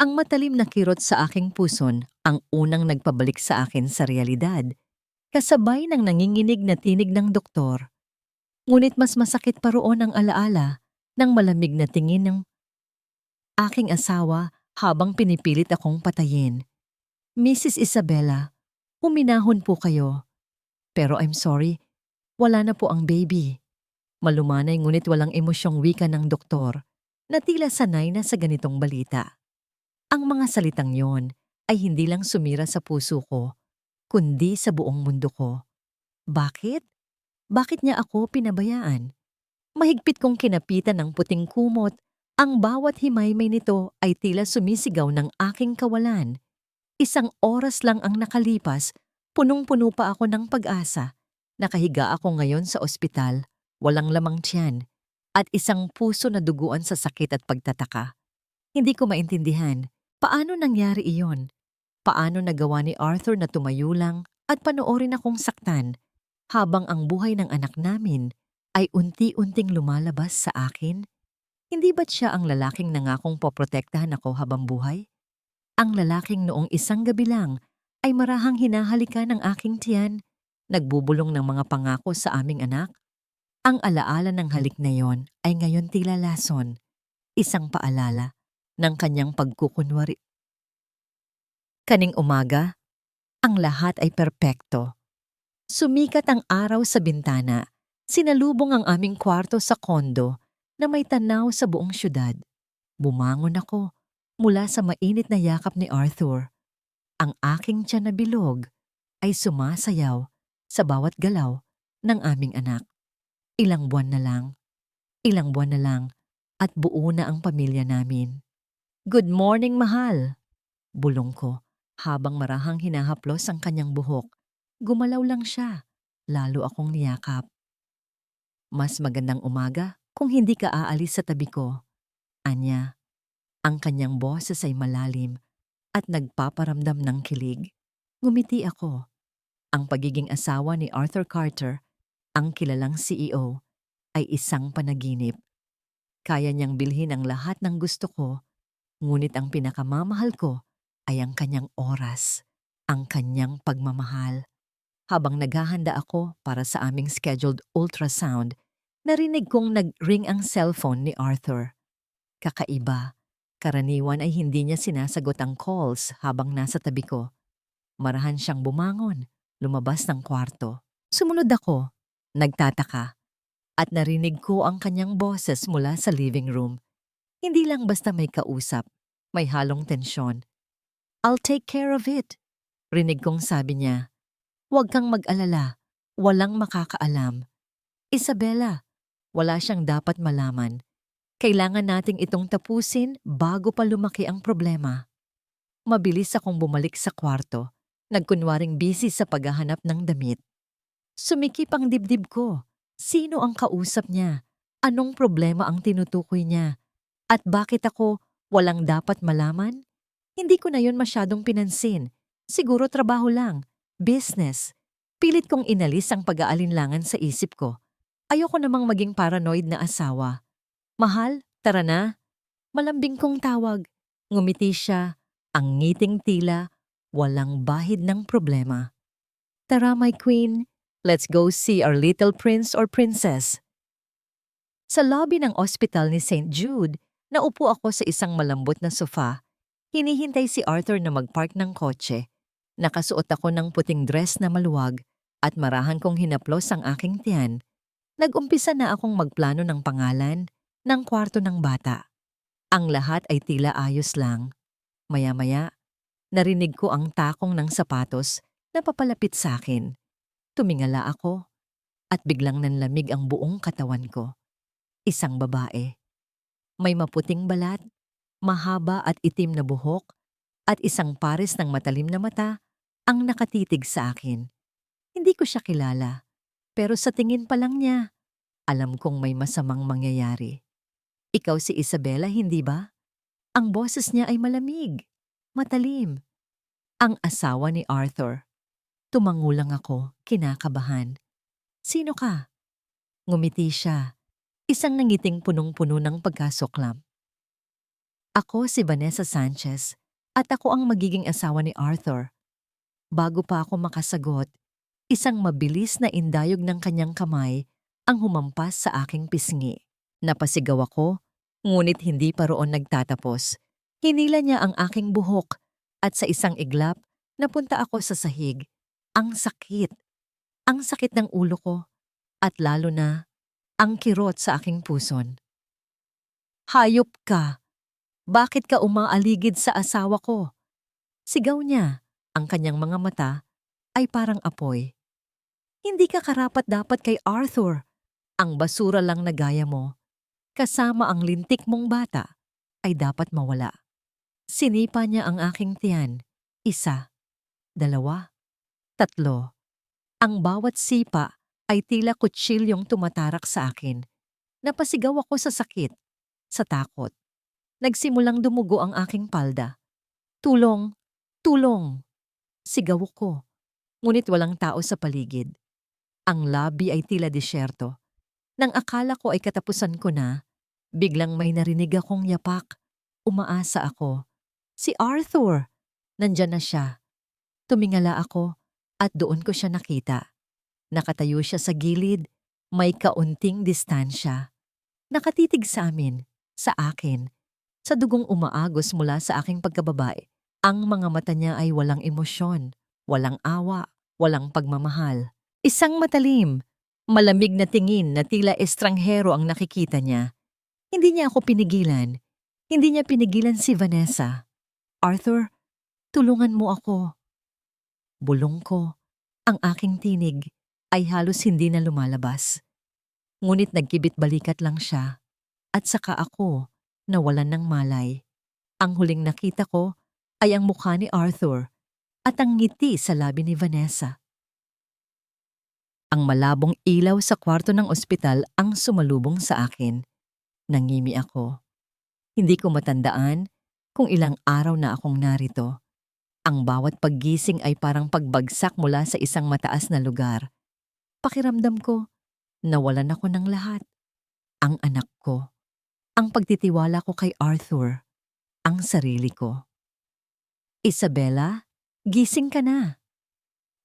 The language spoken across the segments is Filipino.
Ang matalim na kirot sa aking puson ang unang nagpabalik sa akin sa realidad, kasabay ng nanginginig na tinig ng doktor. Ngunit mas masakit pa roon ang alaala ng malamig na tingin ng aking asawa habang pinipilit akong patayin. Mrs. Isabella, huminahon po kayo. Pero I'm sorry, wala na po ang baby. Malumanay ngunit walang emosyong wika ng doktor na tila sanay na sa ganitong balita. Ang mga salitang yon ay hindi lang sumira sa puso ko, kundi sa buong mundo ko. Bakit? Bakit niya ako pinabayaan? Mahigpit kong kinapitan ng puting kumot, ang bawat himaymay nito ay tila sumisigaw ng aking kawalan. Isang oras lang ang nakalipas, punong-puno pa ako ng pag-asa. Nakahiga ako ngayon sa ospital, walang lamang tiyan, at isang puso na duguan sa sakit at pagtataka. Hindi ko maintindihan, paano nangyari iyon? Paano nagawa ni Arthur na tumayo lang at panoorin akong saktan habang ang buhay ng anak namin ay unti-unting lumalabas sa akin? Hindi ba't siya ang lalaking nangakong poprotektahan ako habang buhay? Ang lalaking noong isang gabi lang ay marahang hinahalikan ng aking tiyan, nagbubulong ng mga pangako sa aming anak? Ang alaala ng halik na yon ay ngayon tila lason, isang paalala ng kanyang pagkukunwari. Kaning umaga, ang lahat ay perpekto. Sumikat ang araw sa bintana, sinalubong ang aming kwarto sa kondo na may tanaw sa buong syudad. Bumangon ako mula sa mainit na yakap ni Arthur. Ang aking tiyan na bilog ay sumasayaw sa bawat galaw ng aming anak. Ilang buwan na lang at buo na ang pamilya namin. Good morning, mahal! Bulong ko habang marahang hinahaplos ang kanyang buhok. Gumalaw lang siya, lalo akong niyakap. Mas magandang umaga kung hindi ka aalis sa tabi ko. Anya, ang kanyang boses ay malalim at nagpaparamdam ng kilig. Ngumiti ako. Ang pagiging asawa ni Arthur Carter, ang kilalang CEO, ay isang panaginip. Kaya niyang bilhin ang lahat ng gusto ko, ngunit ang pinakamamahal ko ay ang kanyang oras, ang kanyang pagmamahal. Habang naghahanda ako para sa aming scheduled ultrasound, narinig kong nag-ring ang cellphone ni Arthur. Kakaiba, karaniwan ay hindi niya sinasagot ang calls habang nasa tabi ko. Marahan siyang bumangon, lumabas ng kwarto. Sumunod ako, nagtataka, at narinig ko ang kanyang boses mula sa living room. Hindi lang basta may kausap, may halong tensyon. I'll take care of it, rinig kong sabi niya. Huwag kang mag-alala, walang makakaalam. Isabella, wala siyang dapat malaman. Kailangan nating itong tapusin bago pa lumaki ang problema. Mabilis akong bumalik sa kwarto, nagkunwaring busy sa paghahanap ng damit. Sumikip ang dibdib ko. Sino ang kausap niya? Anong problema ang tinutukoy niya? At bakit ako walang dapat malaman? Hindi ko na yon masyadong pinansin. Siguro trabaho lang, business. Pilit kong inalis ang pag-aalinlangan sa isip ko. Ayoko namang maging paranoid na asawa. Mahal, tara na. Malambing kong tawag. Ngumiti siya, ang ngiting tila, walang bahid ng problema. Tara, my queen. Let's go see our little prince or princess. Sa lobby ng ospital ni St. Jude, naupo ako sa isang malambot na sofa. Hinihintay si Arthur na mag-park ng kotse. Nakasuot ako ng puting dress na maluwag at marahan kong hinaplos ang aking tiyan. Nag-umpisa na akong magplano ng pangalan ng kwarto ng bata. Ang lahat ay tila ayos lang. Maya-maya, narinig ko ang takong ng sapatos na papalapit sa akin. Tumingala ako at biglang nanlamig ang buong katawan ko. Isang babae. May maputing balat, mahaba at itim na buhok, at isang pares ng matalim na mata ang nakatitig sa akin. Hindi ko siya kilala, pero sa tingin pa lang niya, alam kong may masamang mangyayari. Ikaw si Isabella, hindi ba? Ang boses niya ay malamig, matalim. Ang asawa ni Arthur. Tumangulang ako, kinakabahan. Sino ka? Ngumiti siya, isang nangiting punong-puno ng pagkasuklam. Ako si Vanessa Sanchez at ako ang magiging asawa ni Arthur. Bago pa ako makasagot, isang mabilis na indayog ng kanyang kamay ang humampas sa aking pisngi. Napasigaw ako, ngunit hindi pa roon nagtatapos. Hinila niya ang aking buhok at sa isang iglap, napunta ako sa sahig. Ang sakit. Ang sakit ng ulo ko at lalo na ang kirot sa aking puson. Hayop ka! Bakit ka umaaligid sa asawa ko? Sigaw niya. Ang kanyang mga mata ay parang apoy. Hindi ka karapat-dapat kay Arthur. Ang basura lang na gaya mo, kasama ang lintik mong bata, ay dapat mawala. Sinipa niya ang aking tiyan. 1, 2, 3. Ang bawat sipa ay tila kutsilyong tumatarak sa akin. Napasigaw ako sa sakit, sa takot. Nagsimulang dumugo ang aking palda. Tulong! Tulong! Sigaw ko, ngunit walang tao sa paligid. Ang lobby ay tila disyerto. Nang akala ko ay katapusan ko na, biglang may narinig akong yapak. Umaasa ako. Si Arthur! Nandyan na siya. Tumingala ako at doon ko siya nakita. Nakatayo siya sa gilid, may kaunting distansya. Nakatitig sa amin, sa akin, sa dugong umaagos mula sa aking pagkababae. Ang mga mata niya ay walang emosyon, walang awa, walang pagmamahal. Isang matalim, malamig na tingin na tila estranghero ang nakikita niya. Hindi niya ako pinigilan. Hindi niya pinigilan si Vanessa. Arthur, tulungan mo ako. Bulong ko. Ang aking tinig ay halos hindi na lumalabas. Ngunit nagkibit-balikat lang siya. At saka ako nawalan ng malay. Ang huling nakita ko ay ang mukha ni Arthur at ang ngiti sa labi ni Vanessa. Ang malabong ilaw sa kwarto ng ospital ang sumalubong sa akin. Nangimi ako. Hindi ko matandaan kung ilang araw na akong narito. Ang bawat paggising ay parang pagbagsak mula sa isang mataas na lugar. Pakiramdam ko, nawalan ako ng lahat. Ang anak ko, ang pagtitiwala ko kay Arthur, ang sarili ko. Isabella, gising ka na.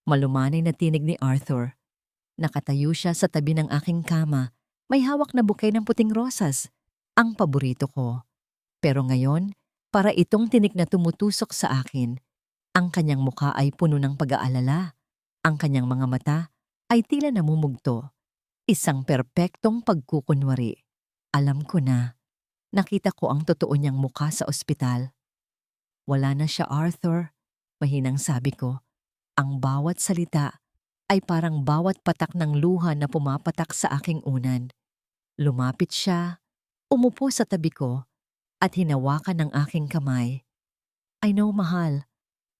Malumanay na tinig ni Arthur. Nakatayo siya sa tabi ng aking kama. May hawak na bouquet ng puting rosas, ang paborito ko. Pero ngayon, para itong tinik na tumutusok sa akin. Ang kanyang mukha ay puno ng pag-aalala. Ang kanyang mga mata ay tila namumugto. Isang perpektong pagkukunwari. Alam ko na. Nakita ko ang totoo niyang mukha sa ospital. Wala na siya, Arthur. Mahinang sabi ko. Ang bawat salita ay parang bawat patak ng luha na pumapatak sa aking unan. Lumapit siya, umupo sa tabi ko, at hinawakan ng aking kamay. I know, mahal.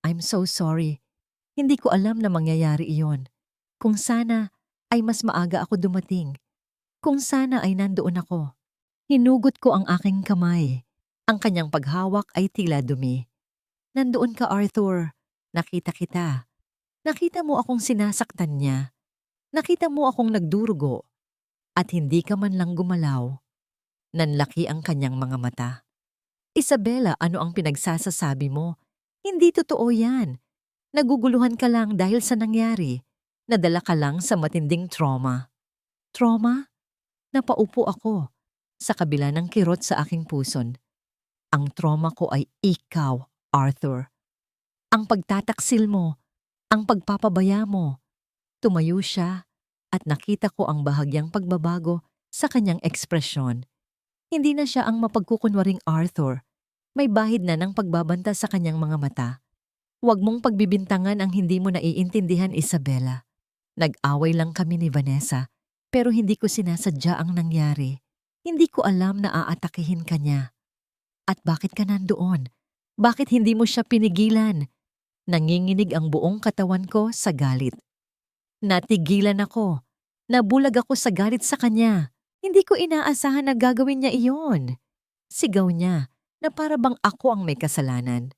I'm so sorry. Hindi ko alam na mangyayari iyon. Kung sana ay mas maaga ako dumating. Kung sana ay nandoon ako. Hinugot ko ang aking kamay. Ang kanyang paghawak ay tila dumi. Nandoon ka, Arthur. Nakita kita. Nakita mo akong sinasaktan niya. Nakita mo akong nagdurugo. At hindi ka man lang gumalaw. Nanlaki ang kanyang mga mata. Isabella, ano ang pinagsasasabi mo? Hindi totoo yan. Naguguluhan ka lang dahil sa nangyari. Nadala ka lang sa matinding trauma. Trauma? Napaupo ako sa kabila ng kirot sa aking puson. Ang trauma ko ay ikaw, Arthur. Ang pagtataksil mo, ang pagpapabaya mo. Tumayo siya at nakita ko ang bahagyang pagbabago sa kanyang ekspresyon. Hindi na siya ang mapagkukunwaring Arthur. May bahid na ng pagbabanta sa kanyang mga mata. Huwag mong pagbibintangan ang hindi mo naiintindihan, Isabella. Nag-away lang kami ni Vanessa, pero hindi ko sinasadya ang nangyari. Hindi ko alam na aatakihin ka niya. At bakit ka nandoon? Bakit hindi mo siya pinigilan? Nanginginig ang buong katawan ko sa galit. Natigilan ako. Nabulag ako sa galit sa kanya. Hindi ko inaasahan na gagawin niya iyon. Sigaw niya na para bang ako ang may kasalanan.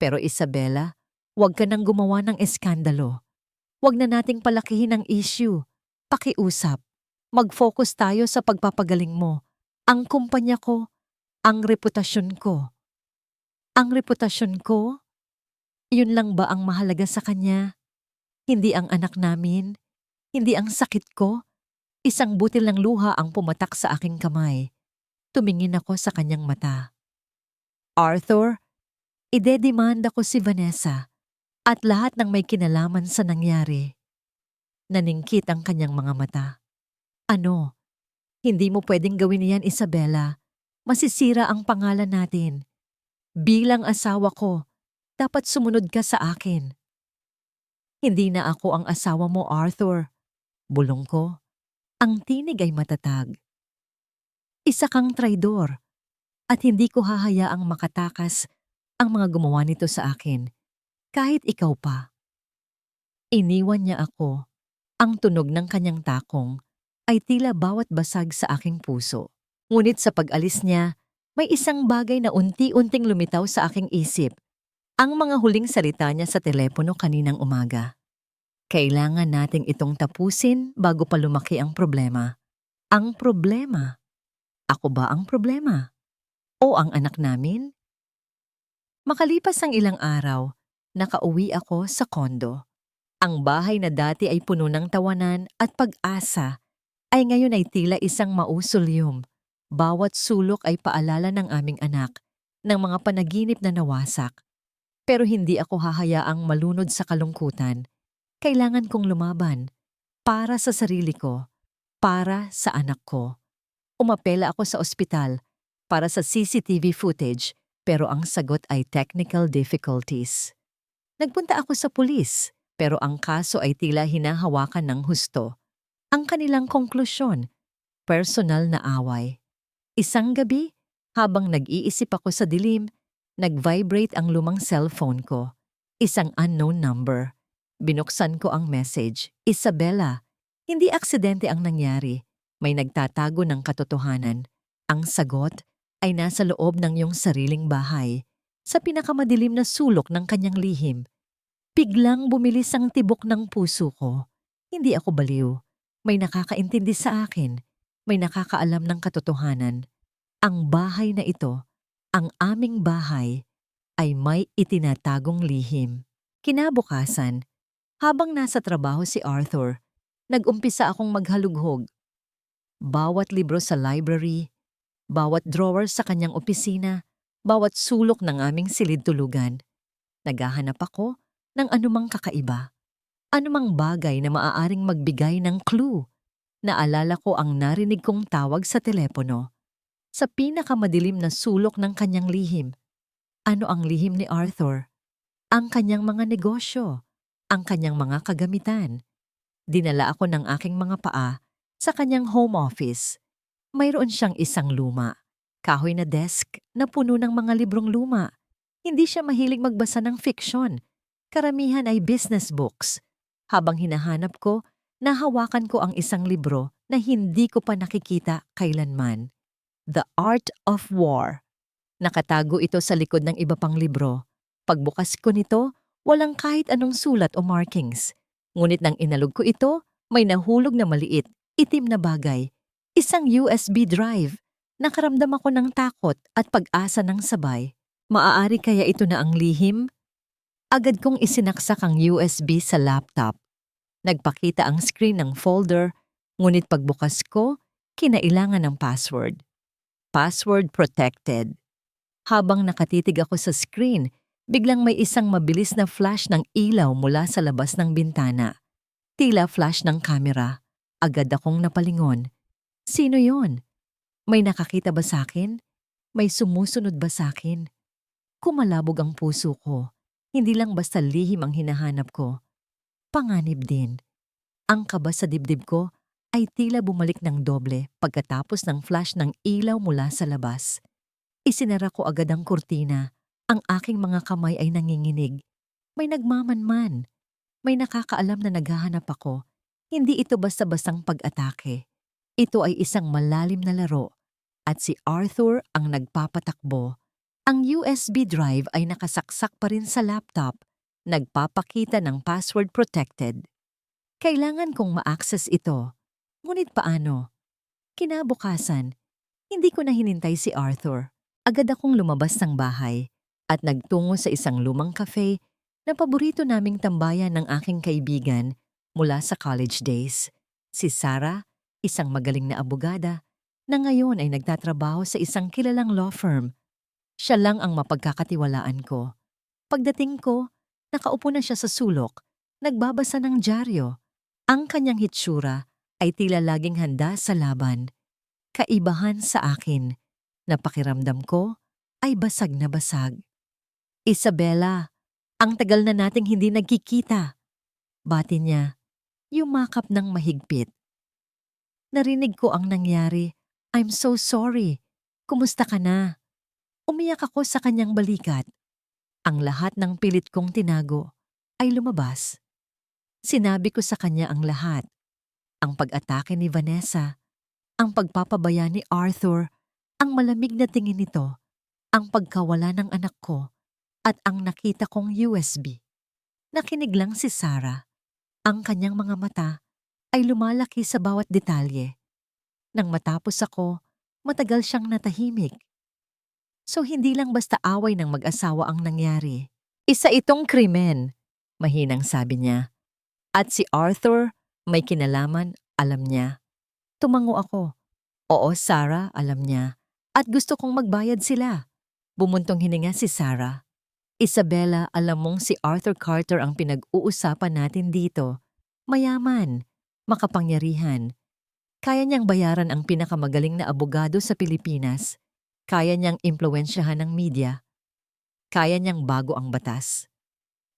Pero Isabella, huwag ka nang gumawa ng eskandalo. Huwag na nating palakihin ang issue. Pakiusap. Mag-focus tayo sa pagpapagaling mo. Ang kumpanya ko, ang reputasyon ko. Ang reputasyon ko? Yun lang ba ang mahalaga sa kanya? Hindi ang anak namin? Hindi ang sakit ko? Isang butil ng luha ang pumatak sa aking kamay. Tumingin ako sa kanyang mata. Arthur, idedemanda ko si Vanessa at lahat ng may kinalaman sa nangyari. Naningkit ang kanyang mga mata. Ano? Hindi mo pwedeng gawin yan, Isabella. Masisira ang pangalan natin. Bilang asawa ko, dapat sumunod ka sa akin. Hindi na ako ang asawa mo, Arthur. Bulong ko. Ang tinig ay matatag. Isa kang traidor at hindi ko hahayaang makatakas ang mga gumawa nito sa akin, kahit ikaw pa. Iniwan niya ako. Ang tunog ng kanyang takong ay tila bawat basag sa aking puso. Ngunit sa pag-alis niya, may isang bagay na unti-unting lumitaw sa aking isip. Ang mga huling salita niya sa telepono kaninang umaga. Kailangan nating itong tapusin bago pa lumaki ang problema. Ang problema? Ako ba ang problema? O ang anak namin? Makalipas ang ilang araw, nakauwi ako sa kondo. Ang bahay na dati ay puno ng tawanan at pag-asa ay ngayon ay tila isang mausoleum. Bawat sulok ay paalala ng aming anak ng mga panaginip na nawasak. Pero hindi ako hahayaang malunod sa kalungkutan. Kailangan kong lumaban para sa sarili ko, para sa anak ko. Umapela ako sa ospital para sa CCTV footage pero ang sagot ay technical difficulties. Nagpunta ako sa pulis pero ang kaso ay tila hinahawakan ng husto. Ang kanilang konklusyon, personal na away. Isang gabi, habang nag-iisip ako sa dilim, nag-vibrate ang lumang cellphone ko. Isang unknown number. Binuksan ko ang message. Isabella, hindi aksidente ang nangyari. May nagtatago ng katotohanan. Ang sagot ay nasa loob ng iyong sariling bahay, sa pinakamadilim na sulok ng kanyang lihim. Biglang bumilis ang tibok ng puso ko. Hindi ako baliw. May nakakaintindi sa akin. May nakakaalam ng katotohanan. Ang bahay na ito, ang aming bahay, ay may itinatagong lihim. Kinabukasan, habang nasa trabaho si Arthur, nag-umpisa akong maghalughog. Bawat libro sa library, bawat drawer sa kanyang opisina, bawat sulok ng aming silid-tulugan. Naghahanap ako ng anumang kakaiba. Anumang bagay na maaaring magbigay ng clue. Naalala ko ang narinig kong tawag sa telepono. Sa pinakamadilim na sulok ng kanyang lihim. Ano ang lihim ni Arthur? Ang kanyang mga negosyo. Ang kanyang mga kagamitan. Dinala ako ng aking mga paa sa kanyang home office. Mayroon siyang isang luma. Kahoy na desk na puno ng mga librong luma. Hindi siya mahilig magbasa ng fiksyon. Karamihan ay business books. Habang hinahanap ko, nahawakan ko ang isang libro na hindi ko pa nakikita kailanman. The Art of War. Nakatago ito sa likod ng iba pang libro. Pagbukas ko nito, walang kahit anong sulat o markings. Ngunit nang inalog ko ito, may nahulog na maliit, itim na bagay. Isang USB drive. Nakaramdam ako ng takot at pag-asa ng sabay. Maaari kaya ito na ang lihim? Agad kong isinaksak ang USB sa laptop. Nagpakita ang screen ng folder, ngunit pagbukas ko, kinailangan ng password. Password protected. Habang nakatitig ako sa screen, biglang may isang mabilis na flash ng ilaw mula sa labas ng bintana. Tila flash ng kamera. Agad akong napalingon. Sino yon? May nakakita ba sa akin? May sumusunod ba sa akin? Kumalabog ang puso ko. Hindi lang basta lihim ang hinahanap ko. Panganib din. Ang kaba sa dibdib ko ay tila bumalik ng doble pagkatapos ng flash ng ilaw mula sa labas. Isinara ko agad ang kurtina. Ang aking mga kamay ay nanginginig. May nagmamanman. May nakakaalam na naghahanap ako. Hindi ito basta-bastang pag-atake. Ito ay isang malalim na laro. At si Arthur ang nagpapatakbo. Ang USB drive ay nakasaksak pa rin sa laptop. Nagpapakita ng password protected. Kailangan kong ma-access ito. Ngunit paano? Kinabukasan, hindi ko na hinintay si Arthur. Agad akong lumabas ng bahay. at nagtungo sa isang lumang cafe na paborito naming tambayan ng aking kaibigan mula sa college days. Si Sarah, isang magaling na abogada, na ngayon ay nagtatrabaho sa isang kilalang law firm. Siya lang ang mapagkakatiwalaan ko. Pagdating ko, nakaupo na siya sa sulok, nagbabasa ng dyaryo. Ang kanyang hitsura ay tila laging handa sa laban. Kaibahan sa akin, na pakiramdam ko ay basag na basag. Isabella, ang tagal na nating hindi nagkikita. Bati niya, yumakap ng mahigpit. Narinig ko ang nangyari. I'm so sorry. Kumusta ka na? Umiyak ako sa kanyang balikat. Ang lahat ng pilit kong tinago ay lumabas. Sinabi ko sa kanya ang lahat. Ang pag-atake ni Vanessa, ang pagpapabaya ni Arthur, ang malamig na tingin nito, ang pagkawala ng anak ko, at ang nakita kong USB. Nakinig lang si Sarah. Ang kanyang mga mata ay lumalaki sa bawat detalye. Nang matapos ako, matagal siyang natahimik. So hindi lang basta away ng mag-asawa ang nangyari. Isa itong krimen, mahinang sabi niya. At si Arthur, may kinalaman, alam niya. Tumango ako. Oo, Sarah, alam niya. At gusto kong magbayad sila. Bumuntong hininga si Sarah. Isabella, alam mong si Arthur Carter ang pinag-uusapan natin dito. Mayaman, makapangyarihan. Kaya niyang bayaran ang pinakamagaling na abogado sa Pilipinas. Kaya niyang impluwensyahan ng media. Kaya niyang bago ang batas.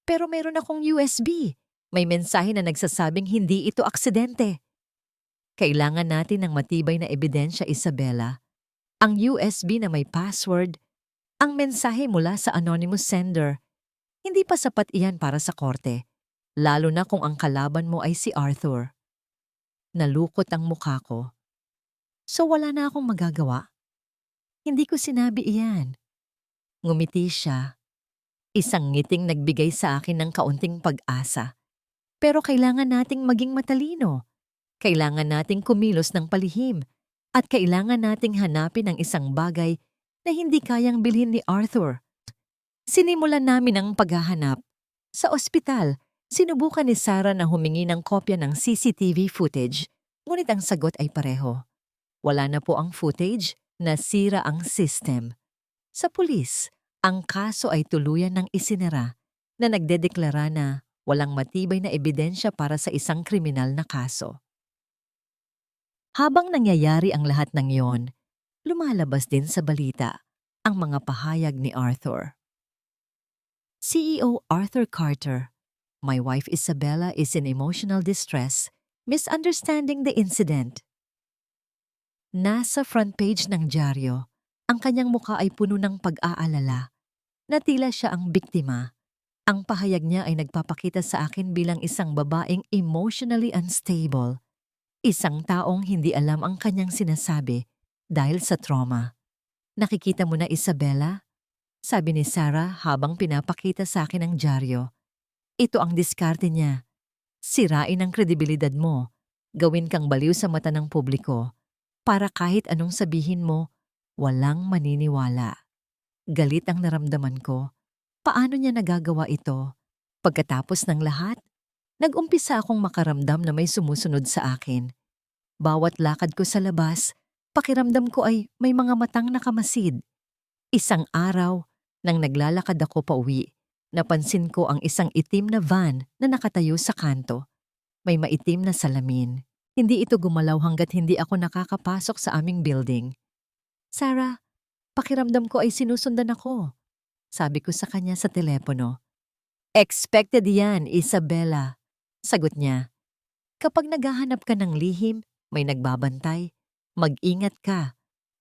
Pero meron akong USB. May mensahe na nagsasabing hindi ito aksidente. Kailangan natin ng matibay na ebidensya, Isabella. Ang USB na may password, ang mensahe mula sa anonymous sender. Hindi pa sapat iyan para sa korte, lalo na kung ang kalaban mo ay si Arthur. Nalukot ang mukha ko. So wala na akong magagawa? Hindi ko sinabi iyan. Ngumiti siya. Isang ngiting nagbigay sa akin ng kaunting pag-asa. Pero kailangan nating maging matalino. Kailangan nating kumilos ng palihim. At kailangan nating hanapin ang isang bagay na hindi kayang bilhin ni Arthur. Sinimulan namin ang paghahanap. Sa ospital, sinubukan ni Sarah na humingi ng kopya ng CCTV footage, ngunit ang sagot ay pareho. Wala na po ang footage, nasira ang system. Sa pulis, ang kaso ay tuluyan ng isinara na nagdedeklara na walang matibay na ebidensya para sa isang kriminal na kaso. Habang nangyayari ang lahat ng iyon, lumalabas din sa balita ang mga pahayag ni Arthur. CEO Arthur Carter, my wife Isabella is in emotional distress, misunderstanding the incident. Nasa front page ng dyaryo, ang kanyang mukha ay puno ng pag-aalala, na tila siya ang biktima. Ang pahayag niya ay nagpapakita sa akin bilang isang babaeng emotionally unstable, isang taong hindi alam ang kanyang sinasabi dahil sa trauma. Nakikita mo na, Isabella? Sabi ni Sarah habang pinapakita sa akin ang dyaryo. Ito ang diskarte niya. Sirain ang kredibilidad mo. Gawin kang baliw sa mata ng publiko. Para kahit anong sabihin mo, walang maniniwala. Galit ang naramdaman ko. Paano niya nagagawa ito? Pagkatapos ng lahat, nag-umpisa akong makaramdam na may sumusunod sa akin. Bawat lakad ko sa labas, pakiramdam ko ay may mga matang nakamasid. Isang araw, nang naglalakad ako pauwi, napansin ko ang isang itim na van na nakatayo sa kanto. May maitim na salamin. Hindi ito gumalaw hanggat hindi ako nakakapasok sa aming building. Sarah, pakiramdam ko ay sinusundan ako. Sabi ko sa kanya sa telepono. Expected yan, Isabella. Sagot niya. Kapag naghahanap ka ng lihim, may nagbabantay, mag-ingat ka.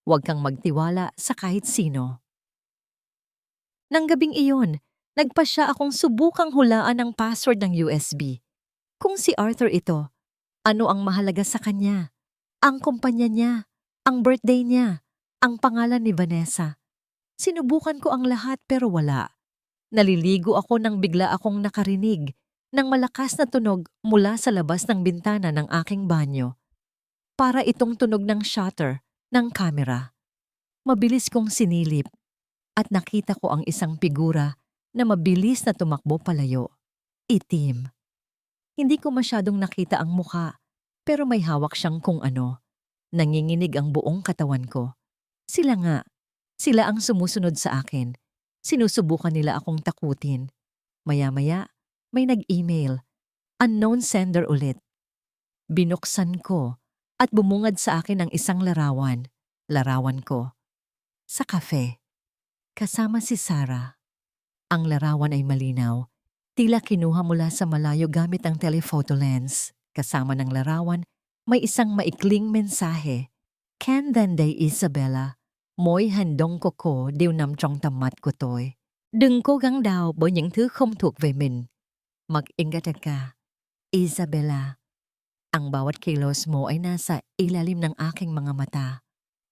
Huwag kang magtiwala sa kahit sino. Nang gabing iyon, nagpasya akong subukang hulaan ang password ng USB. Kung si Arthur ito, ano ang mahalaga sa kanya? Ang kumpanya niya, ang birthday niya, ang pangalan ni Vanessa. Sinubukan ko ang lahat pero wala. Naliligo ako nang bigla akong nakarinig ng malakas na tunog mula sa labas ng bintana ng aking banyo. Para itong tunog ng shutter ng kamera. Mabilis kong sinilip. at nakita ko ang isang figura na mabilis na tumakbo palayo. Itim. Hindi ko masyadong nakita ang muka, pero may hawak siyang kung ano. Nanginginig ang buong katawan ko. Sila nga. Sila ang sumusunod sa akin. Sinusubukan nila akong takutin. Maya-maya, may nag-email. Unknown sender ulit. Binuksan ko at bumungad sa akin ang isang larawan. Larawan ko. Sa kafe. Kasama si Sarah. Ang larawan ay malinaw. Tila kinuha mula sa malayo gamit ang telephoto lens. Kasama ng larawan, may isang maikling mensahe. Ken Denday Isabella, mỗi hành động của cô đều nằm trong tầm mắt của tôi. Đừng cố gắng đào bởi những thứ không thuộc về mình. Mag-ingat ka, Isabella. Ang bawat kilos mo ay nasa ilalim ng aking mga mata.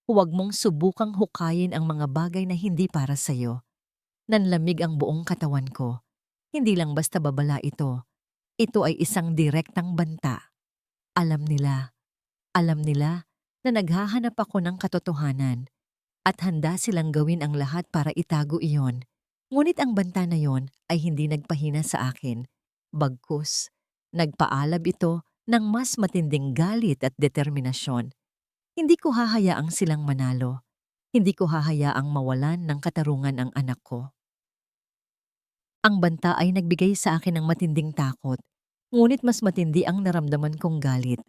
Huwag mong subukang hukayin ang mga bagay na hindi para sa'yo. Nanlamig ang buong katawan ko. Hindi lang basta babala ito. Ito ay isang direktang banta. Alam nila na naghahanap ako ng katotohanan at handa silang gawin ang lahat para itago iyon. Ngunit ang banta na yon ay hindi nagpahina sa akin. Bagkus, nagpaalab ito ng mas matinding galit at determinasyon. Hindi ko hahayaang silang manalo. Hindi ko hahayaang mawalan ng katarungan ang anak ko. Ang banta ay nagbigay sa akin ng matinding takot, ngunit mas matindi ang naramdaman kong galit.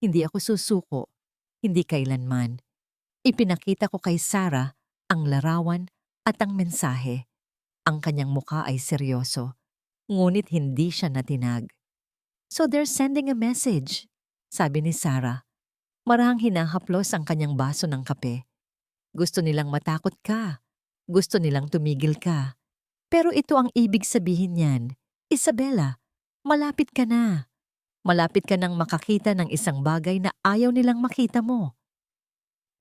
Hindi ako susuko, hindi kailanman. Ipinakita ko kay Sarah ang larawan at ang mensahe. Ang kanyang muka ay seryoso, ngunit hindi siya natinag. So they're sending a message, sabi ni Sarah. Marahang hinahaplos ang kanyang baso ng kape. Gusto nilang matakot ka. Gusto nilang tumigil ka. Pero ito ang ibig sabihin niyan. Isabella, malapit ka na. Malapit ka nang makakita ng isang bagay na ayaw nilang makita mo.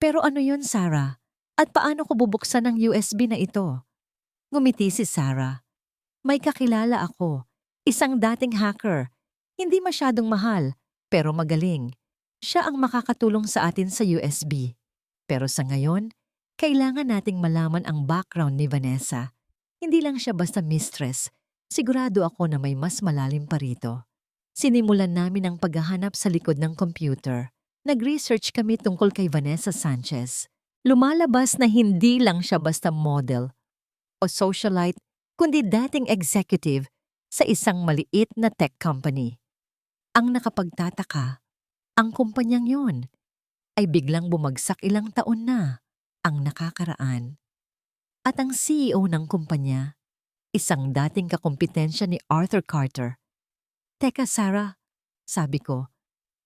Pero ano yun, Sarah? At paano ko bubuksan ang USB na ito? Ngumiti si Sarah. May kakilala ako. Isang dating hacker. Hindi masyadong mahal, pero magaling. Siya ang makakatulong sa atin sa USB. Pero sa ngayon, kailangan nating malaman ang background ni Vanessa. Hindi lang siya basta mistress. Sigurado ako na may mas malalim pa rito. Sinimulan namin ang paghahanap sa likod ng computer. Nag-research kami tungkol kay Vanessa Sanchez. Lumalabas na hindi lang siya basta model o socialite, kundi dating executive sa isang maliit na tech company. Ang nakapagtataka, ang kumpanyang yon ay biglang bumagsak ilang taon na ang nakakaraan. At ang CEO ng kumpanya, isang dating kakumpetensya ni Arthur Carter. Teka, Sarah, sabi ko,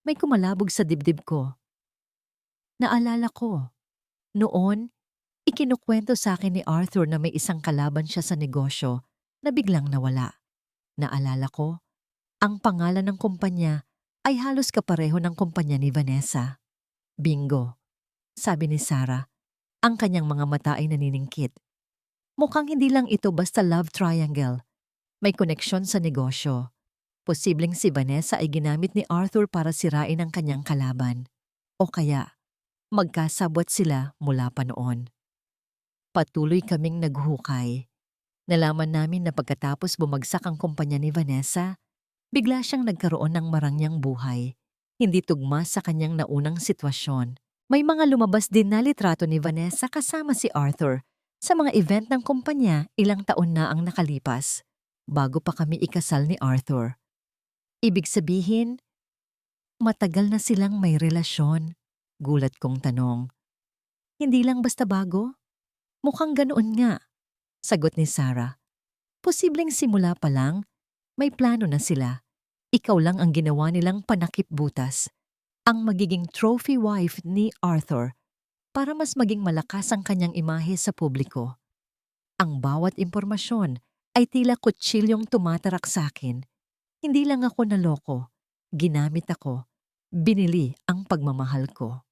may kumalabog sa dibdib ko. Naalala ko, noon, ikinukwento sa akin ni Arthur na may isang kalaban siya sa negosyo na biglang nawala. Naalala ko, ang pangalan ng kumpanya ay halos kapareho ng kumpanya ni Vanessa. Bingo, sabi ni Sarah. Ang kanyang mga mata ay naniningkit. Mukhang hindi lang ito basta love triangle. May koneksyon sa negosyo. Posibleng si Vanessa ay ginamit ni Arthur para sirain ang kanyang kalaban. O kaya, magkasabwat sila mula pa noon. Patuloy kaming naghukay. Nalaman namin na pagkatapos bumagsak ang kumpanya ni Vanessa, bigla siyang nagkaroon ng marangyang buhay. Hindi tugma sa kanyang naunang sitwasyon. May mga lumabas din na litrato ni Vanessa kasama si Arthur sa mga event ng kumpanya ilang taon na ang nakalipas, bago pa kami ikasal ni Arthur. Ibig sabihin, matagal na silang may relasyon. Gulat kong tanong. Hindi lang basta bago? Mukhang ganoon nga, sagot ni Sarah. Posibleng simula pa lang, may plano na sila. Ikaw lang ang ginawa nilang panakip-butas, ang magiging trophy wife ni Arthur para mas maging malakas ang kanyang imahe sa publiko. Ang bawat impormasyon ay tila kutsilyong tumatarak sa akin. Hindi lang ako naloko, ginamit ako, binili ang pagmamahal ko.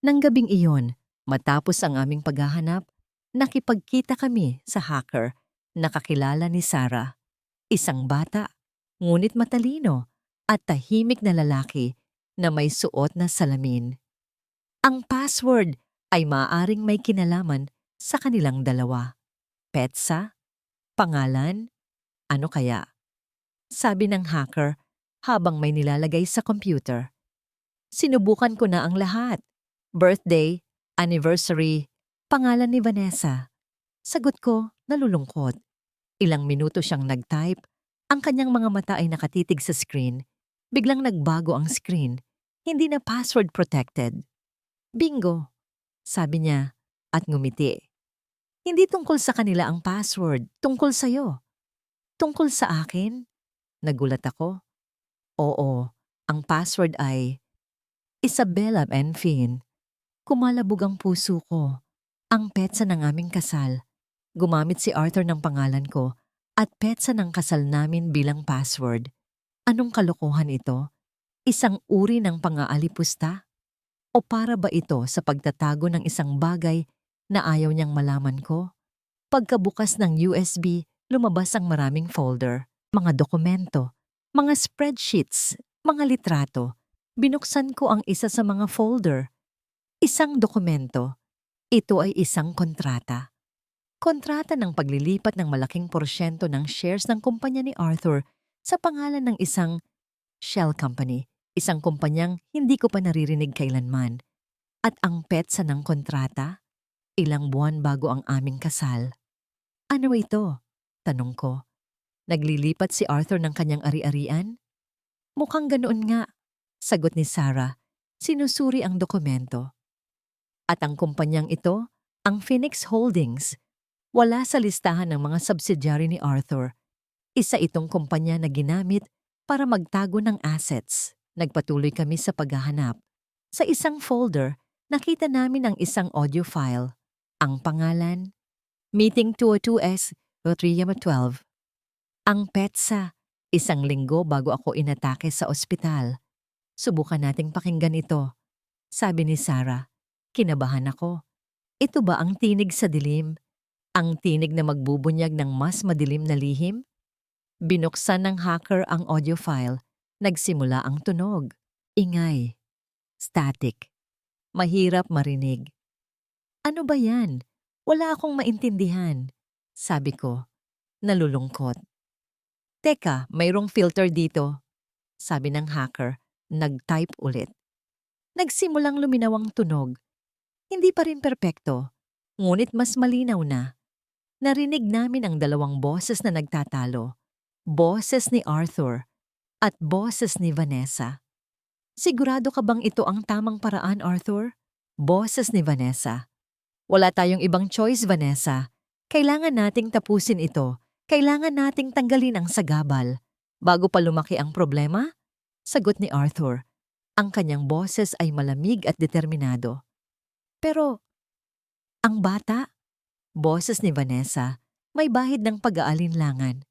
Nang gabing iyon, matapos ang aming paghahanap, nakipagkita kami sa hacker na kakilala ni Sarah. Isang bata, ngunit matalino at tahimik na lalaki na may suot na salamin. Ang password ay maaaring may kinalaman Sa kanilang dalawa. Petsa? Pangalan? Ano kaya? Sabi ng hacker habang may nilalagay sa computer. Sinubukan ko na ang lahat. Birthday, anniversary, pangalan ni Vanessa. Sagot ko, nalulungkot. Ilang minuto siyang nag-type. Ang kanyang mga mata ay nakatitig sa screen. Biglang nagbago ang screen. Hindi na password protected. Bingo, sabi niya at ngumiti. Hindi tungkol sa kanila ang password, tungkol sa'yo. Tungkol sa akin? Nagulat ako. Oo, ang password ay Isabella Benfin. Kumalabog ang puso ko. Ang petsa ng aming kasal. Gumamit si Arthur ng pangalan ko at petsa ng kasal namin bilang password. Anong kalokohan ito? Isang uri ng pang-aalipusta? O para ba ito sa pagtatago ng isang bagay na ayaw niyang malaman ko? Pagkabukas ng USB, lumabas ang maraming folder, mga dokumento, mga spreadsheets, mga litrato. Binuksan ko ang isa sa mga folder. Isang dokumento. Ito ay isang kontrata. Kontrata ng paglilipat ng malaking porsyento ng shares ng kumpanya ni Arthur sa pangalan ng isang shell company, isang kumpanyang hindi ko pa naririnig kailanman. At ang petsa ng kontrata, ilang buwan bago ang aming kasal. Ano ito? Tanong ko. Naglilipat si Arthur ng kanyang ari-arian? Mukhang ganoon nga, sagot ni Sarah. Sinusuri ang dokumento. At ang kumpanyang ito, ang Phoenix Holdings, wala sa listahan ng mga subsidiary ni Arthur. Isa itong kumpanya na ginamit para magtago ng assets. Nagpatuloy kami sa paghahanap. Sa isang folder, nakita namin ang isang audio file. Ang pangalan, Meeting 202S, Rotrium 12. Ang petsa, isang linggo bago ako inatake sa ospital. Subukan nating pakinggan ito, sabi ni Sarah. Kinabahan ako. Ito ba ang tinig sa dilim? Ang tinig na magbubunyag ng mas madilim na lihim? Binuksan ng hacker ang audio file. Nagsimula ang tunog. Ingay. Static. Mahirap marinig. Ano ba yan? Wala akong maintindihan. Sabi ko. Nalulungkot. Teka, mayroong filter dito. Sabi ng hacker. Nag-type ulit. Nagsimulang luminaw ang tunog. Hindi pa rin perpekto. Ngunit mas malinaw na. Narinig namin ang dalawang boses na nagtatalo. Boses ni Arthur at boses ni Vanessa. Sigurado ka bang ito ang tamang paraan, Arthur? Boses ni Vanessa. Wala tayong ibang choice, Vanessa. Kailangan nating tapusin ito. Kailangan nating tanggalin ang sagabal. Bago pa lumaki ang problema? Sagot ni Arthur. Ang kanyang boses ay malamig at determinado. Pero, ang bata? Boses ni Vanessa, may bahid ng pag-aalinlangan.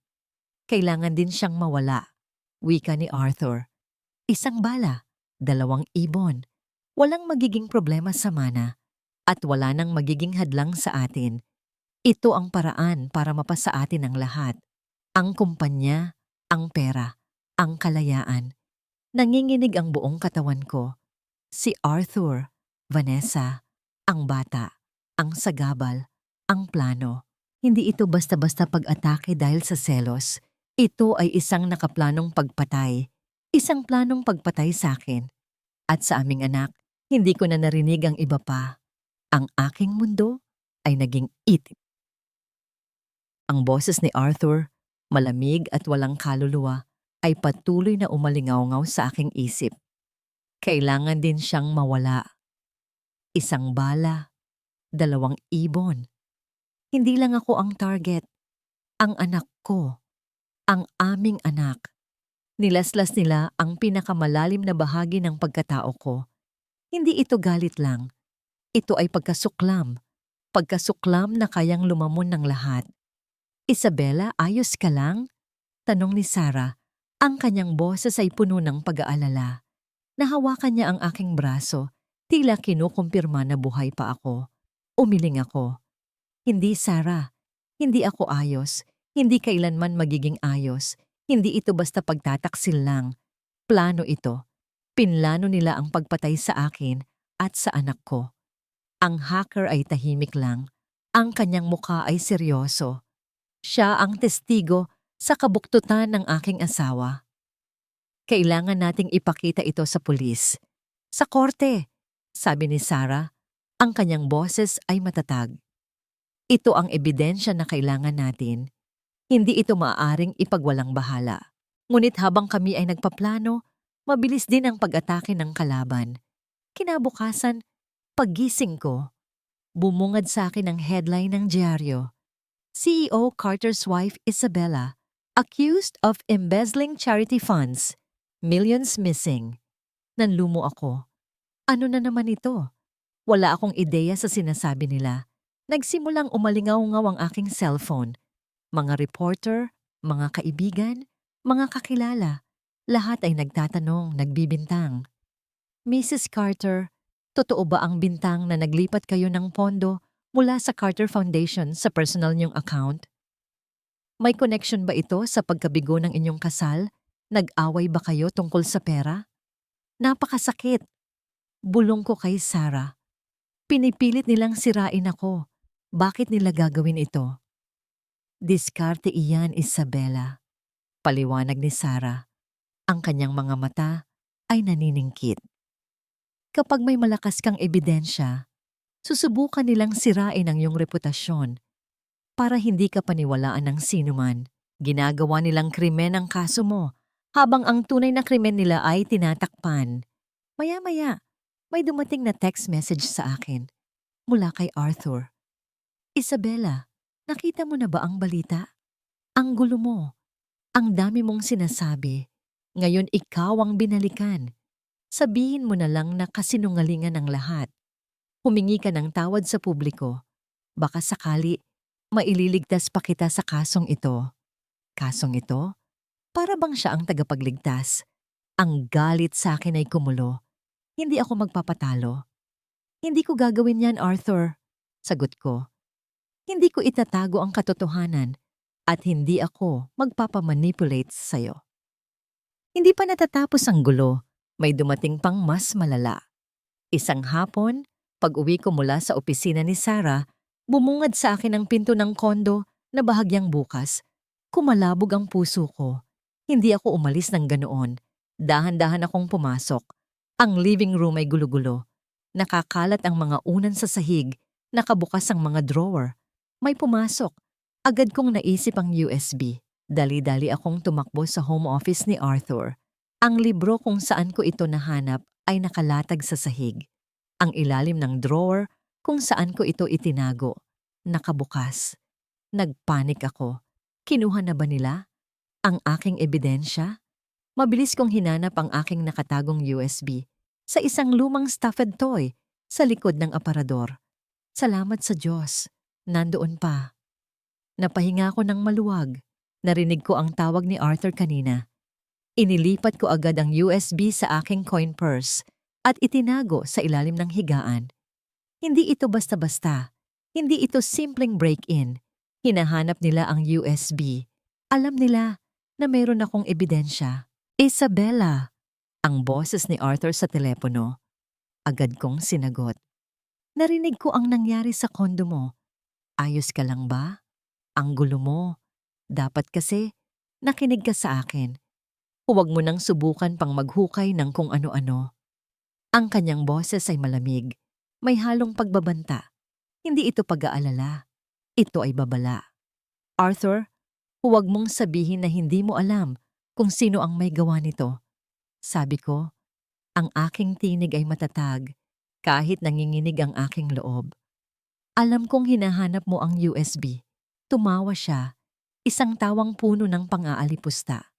Kailangan din siyang mawala. Wika ni Arthur. Isang bala, 2 ibon. Walang magiging problema sa mana. At wala nang magiging hadlang sa atin. Ito ang paraan para mapasa atin ang lahat. Ang kumpanya, ang pera, ang kalayaan. Nanginginig ang buong katawan ko. Si Arthur, Vanessa, ang bata, ang sagabal, ang plano. Hindi ito basta-basta pag-atake dahil sa selos. Ito ay isang nakaplanong pagpatay. Isang planong pagpatay sa akin. At sa aming anak, hindi ko na narinig ang iba pa. Ang aking mundo ay naging itim. Ang boses ni Arthur, malamig at walang kaluluwa, ay patuloy na umalingaw-ngaw sa aking isip. Kailangan din siyang mawala. Isang bala, 2 ibon. Hindi lang ako ang target. Ang anak ko. Ang aming anak. Nilaslas nila ang pinakamalalim na bahagi ng pagkatao ko. Hindi ito galit lang. Ito ay pagkasuklam. Pagkasuklam na kayang lumamon ng lahat. Isabella, ayos ka lang? Tanong ni Sarah. Ang kanyang boses ay puno ng pag-aalala. Nahawakan niya ang aking braso. Tila kinukumpirma na buhay pa ako. Umiling ako. Hindi, Sarah. Hindi ako ayos. Hindi kailanman magiging ayos. Hindi ito basta pagtataksil lang. Plano ito. Pinlano nila ang pagpatay sa akin at sa anak ko. Ang hacker ay tahimik lang. Ang kanyang mukha ay seryoso. Siya ang testigo sa kabuktutan ng aking asawa. Kailangan nating ipakita ito sa pulis. Sa korte, sabi ni Sarah, ang kanyang boses ay matatag. Ito ang ebidensya na kailangan natin. Hindi ito maaaring ipagwalang bahala. Ngunit habang kami ay nagpaplano, mabilis din ang pag-atake ng kalaban. Kinabukasan, paggising ko, bumungad sa akin ang headline ng dyaryo. CEO Carter's wife Isabella, accused of embezzling charity funds. Millions missing. Nanlumo ako. Ano na naman ito? Wala akong ideya sa sinasabi nila. Nagsimulang umalingaw-ngaw ang aking cellphone. Mga reporter, mga kaibigan, mga kakilala, lahat ay nagtatanong, nagbibintang. Mrs. Carter, totoo ba ang bintang na naglipat kayo ng pondo mula sa Carter Foundation sa personal niyong account? May connection ba ito sa pagkabigo ng inyong kasal? Nag-away ba kayo tungkol sa pera? Napakasakit. Bulong ko kay Sarah. Pinipilit nilang sirain ako. Bakit nila gagawin ito? Diskarte iyan, Isabella. Paliwanag ni Sarah. Ang kanyang mga mata ay naniningkit. Kapag may malakas kang ebidensya, susubukan nilang sirain ang iyong reputasyon para hindi ka paniwalaan ng sinuman. Ginagawa nilang krimen ang kaso mo habang ang tunay na krimen nila ay tinatakpan. Maya-maya, may dumating na text message sa akin mula kay Arthur. Isabella, nakita mo na ba ang balita? Ang gulo mo. Ang dami mong sinasabi. Ngayon ikaw ang binalikan. Sabihin mo na lang na kasinungalingan ang lahat. Humingi ka ng tawad sa publiko. Baka sakali, maililigtas pa kita sa kasong ito. Kasong ito? Para bang siya ang tagapagligtas? Ang galit sa akin ay kumulo. Hindi ako magpapatalo. Hindi ko gagawin yan, Arthur. Sagot ko. Hindi ko itatago ang katotohanan at hindi ako magpapamanipulate sa'yo. Hindi pa natatapos ang gulo. May dumating pang mas malala. Isang hapon, pag-uwi ko mula sa opisina ni Sarah, bumungad sa akin ang pinto ng kondo na bahagyang bukas. Kumalabog ang puso ko. Hindi ako umalis ng ganoon. Dahan-dahan akong pumasok. Ang living room ay gulo-gulo. Nakakalat ang mga unan sa sahig, nakabukas ang mga drawer. May pumasok. Agad kong naisip ang USB. Dali-dali akong tumakbo sa home office ni Arthur. Ang libro kung saan ko ito nahanap ay nakalatag sa sahig. Ang ilalim ng drawer kung saan ko ito itinago. Nakabukas. Nagpanik ako. Kinuha na ba nila ang aking ebidensya? Mabilis kong hinanap ang aking nakatagong USB sa isang lumang stuffed toy sa likod ng aparador. Salamat sa Diyos. Nandoon pa. Napahinga ko ng maluwag. Narinig ko ang tawag ni Arthur kanina. Inilipat ko agad ang USB sa aking coin purse at itinago sa ilalim ng higaan. Hindi ito basta-basta. Hindi ito simpleng break-in. Hinahanap nila ang USB. Alam nila na mayroon akong ebidensya. Isabella, ang boses ni Arthur sa telepono. Agad kong sinagot. Narinig ko ang nangyari sa kondo mo. Ayos ka lang ba? Ang gulo mo. Dapat kasi nakinig ka sa akin. Huwag mo nang subukan pang maghukay ng kung ano-ano. Ang kanyang boses ay malamig. May halong pagbabanta. Hindi ito pag-aalala. Ito ay babala. Arthur, huwag mong sabihin na hindi mo alam kung sino ang may gawa nito. Sabi ko, ang aking tinig ay matatag kahit nanginginig ang aking loob. Alam kong hinahanap mo ang USB. Tumawa siya, isang tawang puno ng pang-aalipusta.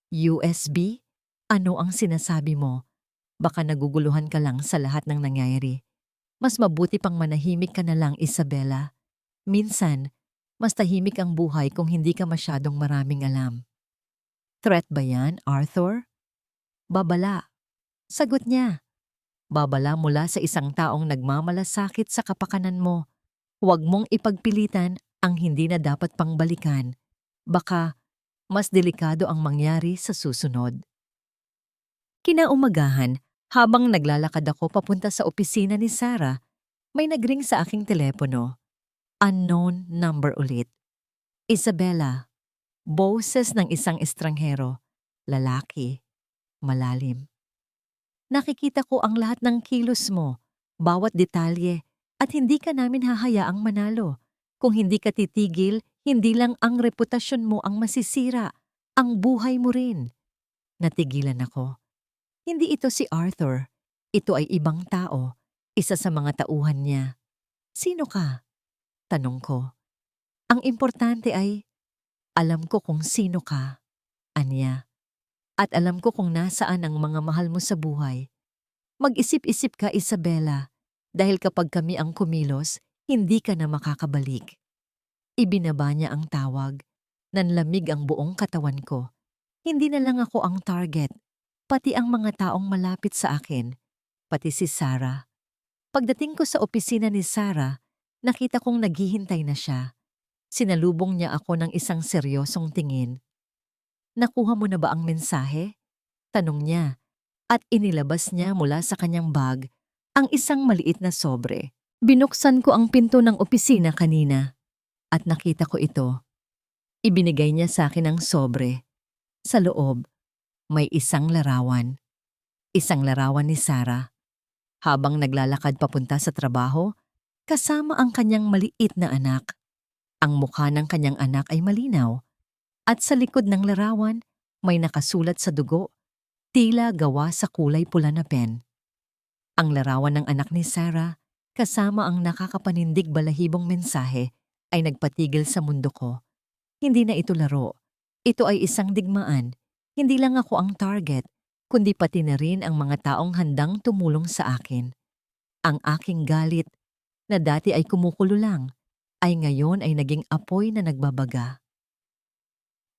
USB? Ano ang sinasabi mo? Baka naguguluhan ka lang sa lahat ng nangyayari. Mas mabuti pang manahimik ka na lang, Isabella. Minsan, mas tahimik ang buhay kung hindi ka masyadong maraming alam. Threat ba yan, Arthur? Babala. Sagot niya. Babala mula sa isang taong nagmamalasakit sa kapakanan mo. Huwag mong ipagpilitan ang hindi na dapat pang balikan. Baka mas delikado ang mangyari sa susunod. Kinaumagahan, habang naglalakad ako papunta sa opisina ni Sarah, may nagring sa aking telepono. Unknown number ulit. Isabela, boses ng isang estranghero, lalaki, malalim. Nakikita ko ang lahat ng kilos mo, bawat detalye, at hindi ka namin hahayaang manalo. Kung hindi ka titigil, hindi lang ang reputasyon mo ang masisira, ang buhay mo rin. Natigilan ako. Hindi ito si Arthur. Ito ay ibang tao, isa sa mga tauhan niya. Sino ka? Tanong ko. Ang importante ay, alam ko kung sino ka, Anya. At alam ko kung nasaan ang mga mahal mo sa buhay. Mag-isip-isip ka, Isabela, dahil kapag kami ang kumilos, hindi ka na makakabalik. Ibinaba niya ang tawag. Nanlamig ang buong katawan ko. Hindi na lang ako ang target, pati ang mga taong malapit sa akin, pati si Sarah. Pagdating ko sa opisina ni Sarah, nakita kong naghihintay na siya. Sinalubong niya ako ng isang seryosong tingin. Nakuha mo na ba ang mensahe? Tanong niya, at inilabas niya mula sa kanyang bag ang isang maliit na sobre. Binuksan ko ang pinto ng opisina kanina at nakita ko ito. Ibinigay niya sa akin ang sobre. Sa loob, may isang larawan. Isang larawan ni Sarah. Habang naglalakad papunta sa trabaho, kasama ang kanyang maliit na anak. Ang mukha ng kanyang anak ay malinaw. At sa likod ng larawan, may nakasulat sa dugo, tila gawa sa kulay pula na pen. Ang larawan ng anak ni Sarah, kasama ang nakakapanindig balahibong mensahe, ay nagpatigil sa mundo ko. Hindi na ito laro. Ito ay isang digmaan. Hindi lang ako ang target, kundi pati na rin ang mga taong handang tumulong sa akin. Ang aking galit, na dati ay kumukulo lang, ay ngayon ay naging apoy na nagbabaga.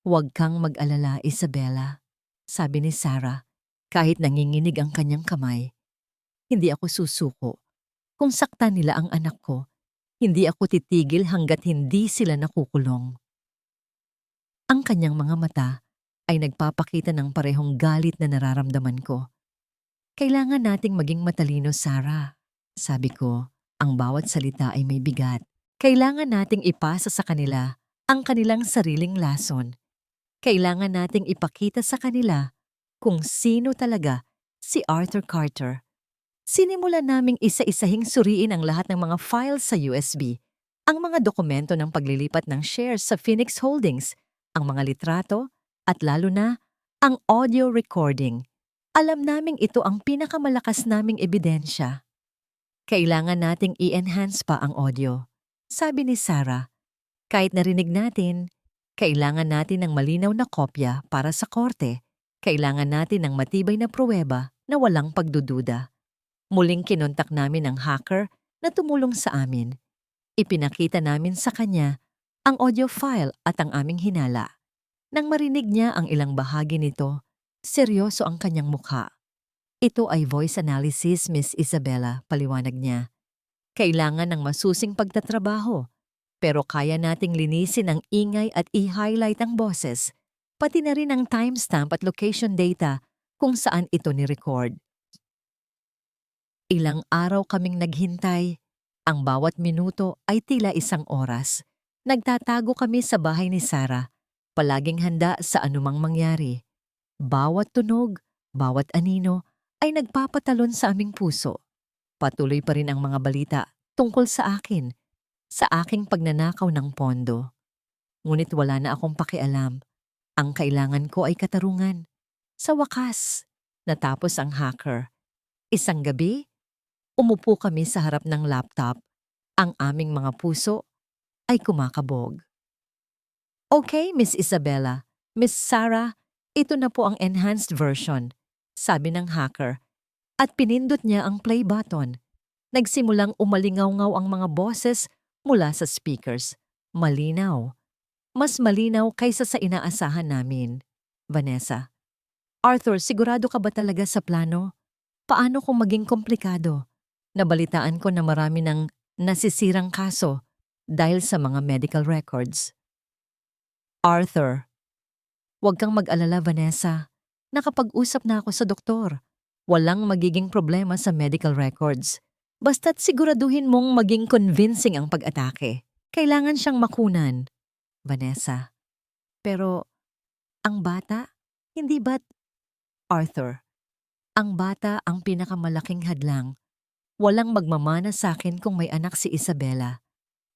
Huwag kang mag-alala, Isabela, sabi ni Sarah, kahit nanginginig ang kanyang kamay. Hindi ako susuko. Kung saktan nila ang anak ko, hindi ako titigil hanggat hindi sila nakukulong. Ang kanyang mga mata ay nagpapakita ng parehong galit na nararamdaman ko. Kailangan nating maging matalino, Sarah. Sabi ko, ang bawat salita ay may bigat. Kailangan nating ipasa sa kanila ang kanilang sariling lason. Kailangan nating ipakita sa kanila kung sino talaga si Arthur Carter. Sinimulan naming isa-isahing suriin ang lahat ng mga files sa USB, ang mga dokumento ng paglilipat ng shares sa Phoenix Holdings, ang mga litrato, at lalo na ang audio recording. Alam naming ito ang pinakamalakas naming ebidensya. Kailangan nating i-enhance pa ang audio. Sabi ni Sarah, kahit narinig natin, kailangan natin ng malinaw na kopya para sa korte. Kailangan natin ng matibay na pruweba na walang pagdududa. Muling kinontak namin ang hacker na tumulong sa amin. Ipinakita namin sa kanya ang audio file at ang aming hinala. Nang marinig niya ang ilang bahagi nito, seryoso ang kanyang mukha. Ito ay voice analysis, Miss Isabela, paliwanag niya. Kailangan ng masusing pagtatrabaho. Pero kaya nating linisin ang ingay at i-highlight ang boses, pati na rin ang timestamp at location data kung saan ito ni-record. Ilang araw kaming naghintay. Ang bawat minuto ay tila isang oras. Nagtatago kami sa bahay ni Sarah, palaging handa sa anumang mangyari. Bawat tunog, bawat anino ay nagpapatalon sa aming puso. Patuloy pa rin ang mga balita tungkol sa akin, sa aking pagnanakaw ng pondo. Ngunit wala na akong pakialam. Ang kailangan ko ay katarungan. Sa wakas, natapos ang hacker. Isang gabi, umupo kami sa harap ng laptop. Ang aming mga puso ay kumakabog. Okay, Miss Isabela, Miss Sarah, ito na po ang enhanced version, sabi ng hacker. At pinindot niya ang play button. Nagsimulang umalingaw-ngaw ang mga boses mula sa speakers. Malinaw. Mas malinaw kaysa sa inaasahan namin. Vanessa. Arthur, sigurado ka ba talaga sa plano? Paano kung maging komplikado? Nabalitaan ko na marami ng nasisirang kaso dahil sa mga medical records. Arthur. Huwag kang mag-alala, Vanessa. Nakapag-usap na ako sa doktor. Walang magiging problema sa medical records. Basta't siguraduhin mong maging convincing ang pag-atake. Kailangan siyang makunan, Vanessa. Pero ang bata, hindi ba't Arthur? Ang bata ang pinakamalaking hadlang. Walang magmamana sa akin kung may anak si Isabela.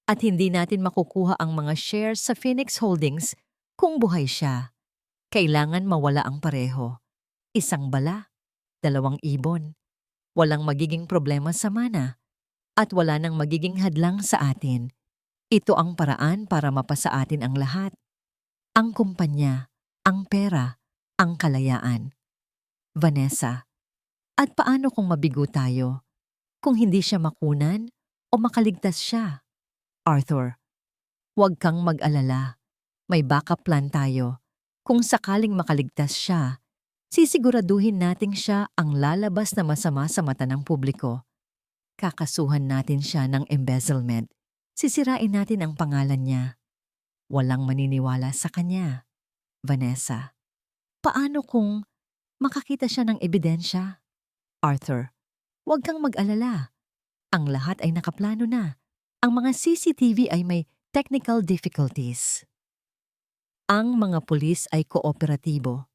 At hindi natin makukuha ang mga shares sa Phoenix Holdings kung buhay siya. Kailangan mawala ang pareho. Isang bala, dalawang ibon. Walang magiging problema sa mana. At wala nang magiging hadlang sa atin. Ito ang paraan para mapasa atin ang lahat. Ang kumpanya, ang pera, ang kalayaan. Vanessa, at paano kung mabigo tayo? Kung hindi siya makunan o makaligtas siya? Arthur, huwag kang mag-alala. May backup plan tayo. Kung sakaling makaligtas siya, sisiguraduhin nating siya ang lalabas na masama sa mata ng publiko. Kakasuhan natin siya ng embezzlement. Sisirain natin ang pangalan niya. Walang maniniwala sa kanya. Vanessa, paano kung makakita siya ng ebidensya? Arthur, huwag kang mag-alala. Ang lahat ay nakaplano na. Ang mga CCTV ay may technical difficulties. Ang mga pulis ay kooperatibo.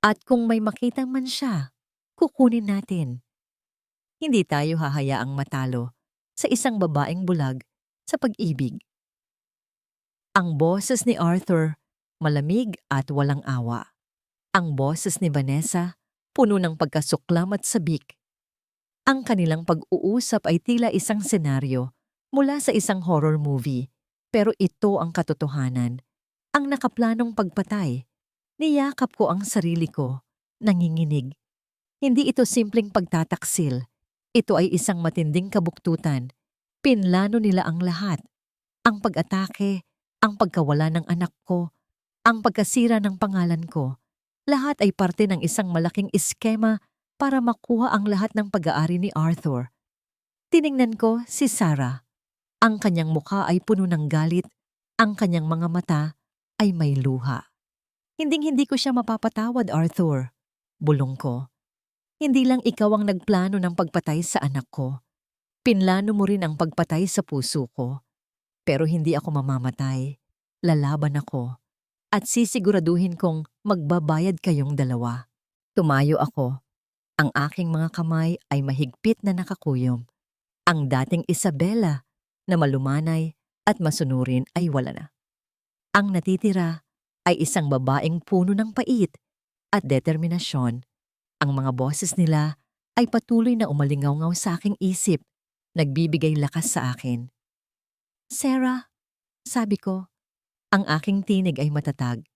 At kung may makita man siya, kukunin natin. Hindi tayo hahayaang matalo sa isang babaeng bulag sa pag-ibig. Ang boses ni Arthur, malamig at walang awa. Ang boses ni Vanessa, puno ng pagkasuklam at sabik. Ang kanilang pag-uusap ay tila isang senaryo mula sa isang horror movie, pero ito ang katotohanan. Ang nakaplanong pagpatay. Niyakap ko ang sarili ko, nanginginig. Hindi ito simpleng pagtataksil. Ito ay isang matinding kabuktutan. Pinlano nila ang lahat. Ang pag-atake, ang pagkawala ng anak ko, ang pagkasira ng pangalan ko. Lahat ay parte ng isang malaking iskema para makuha ang lahat ng pag-aari ni Arthur. Tiningnan ko si Sarah. Ang kanyang mukha ay puno ng galit, ang kanyang mga mata ay may luha. Hinding-hindi ko siya mapapatawad, Arthur. Bulong ko. Hindi lang ikaw ang nagplano ng pagpatay sa anak ko. Pinlano mo rin ang pagpatay sa puso ko. Pero hindi ako mamamatay. Lalaban ako. At sisiguraduhin kong magbabayad kayong dalawa. Tumayo ako. Ang aking mga kamay ay mahigpit na nakakuyom. Ang dating Isabela na malumanay at masunurin ay wala na. Ang natitira ay isang babaeng puno ng pait at determinasyon. Ang mga boses nila ay patuloy na umalingaw-ngaw sa aking isip, nagbibigay lakas sa akin. Sarah, sabi ko, ang aking tinig ay matatag.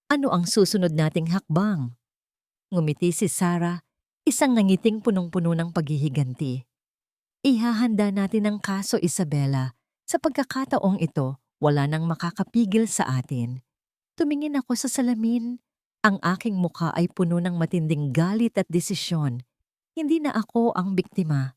Ano ang susunod nating hakbang? Ngumiti si Sarah, isang nangiting punong-puno ng paghihiganti. Ihahanda natin ang kaso, Isabela. Sa pagkakataong ito, wala nang makakapigil sa atin. Tumingin ako sa salamin. Ang aking mukha ay puno ng matinding galit at desisyon. Hindi na ako ang biktima.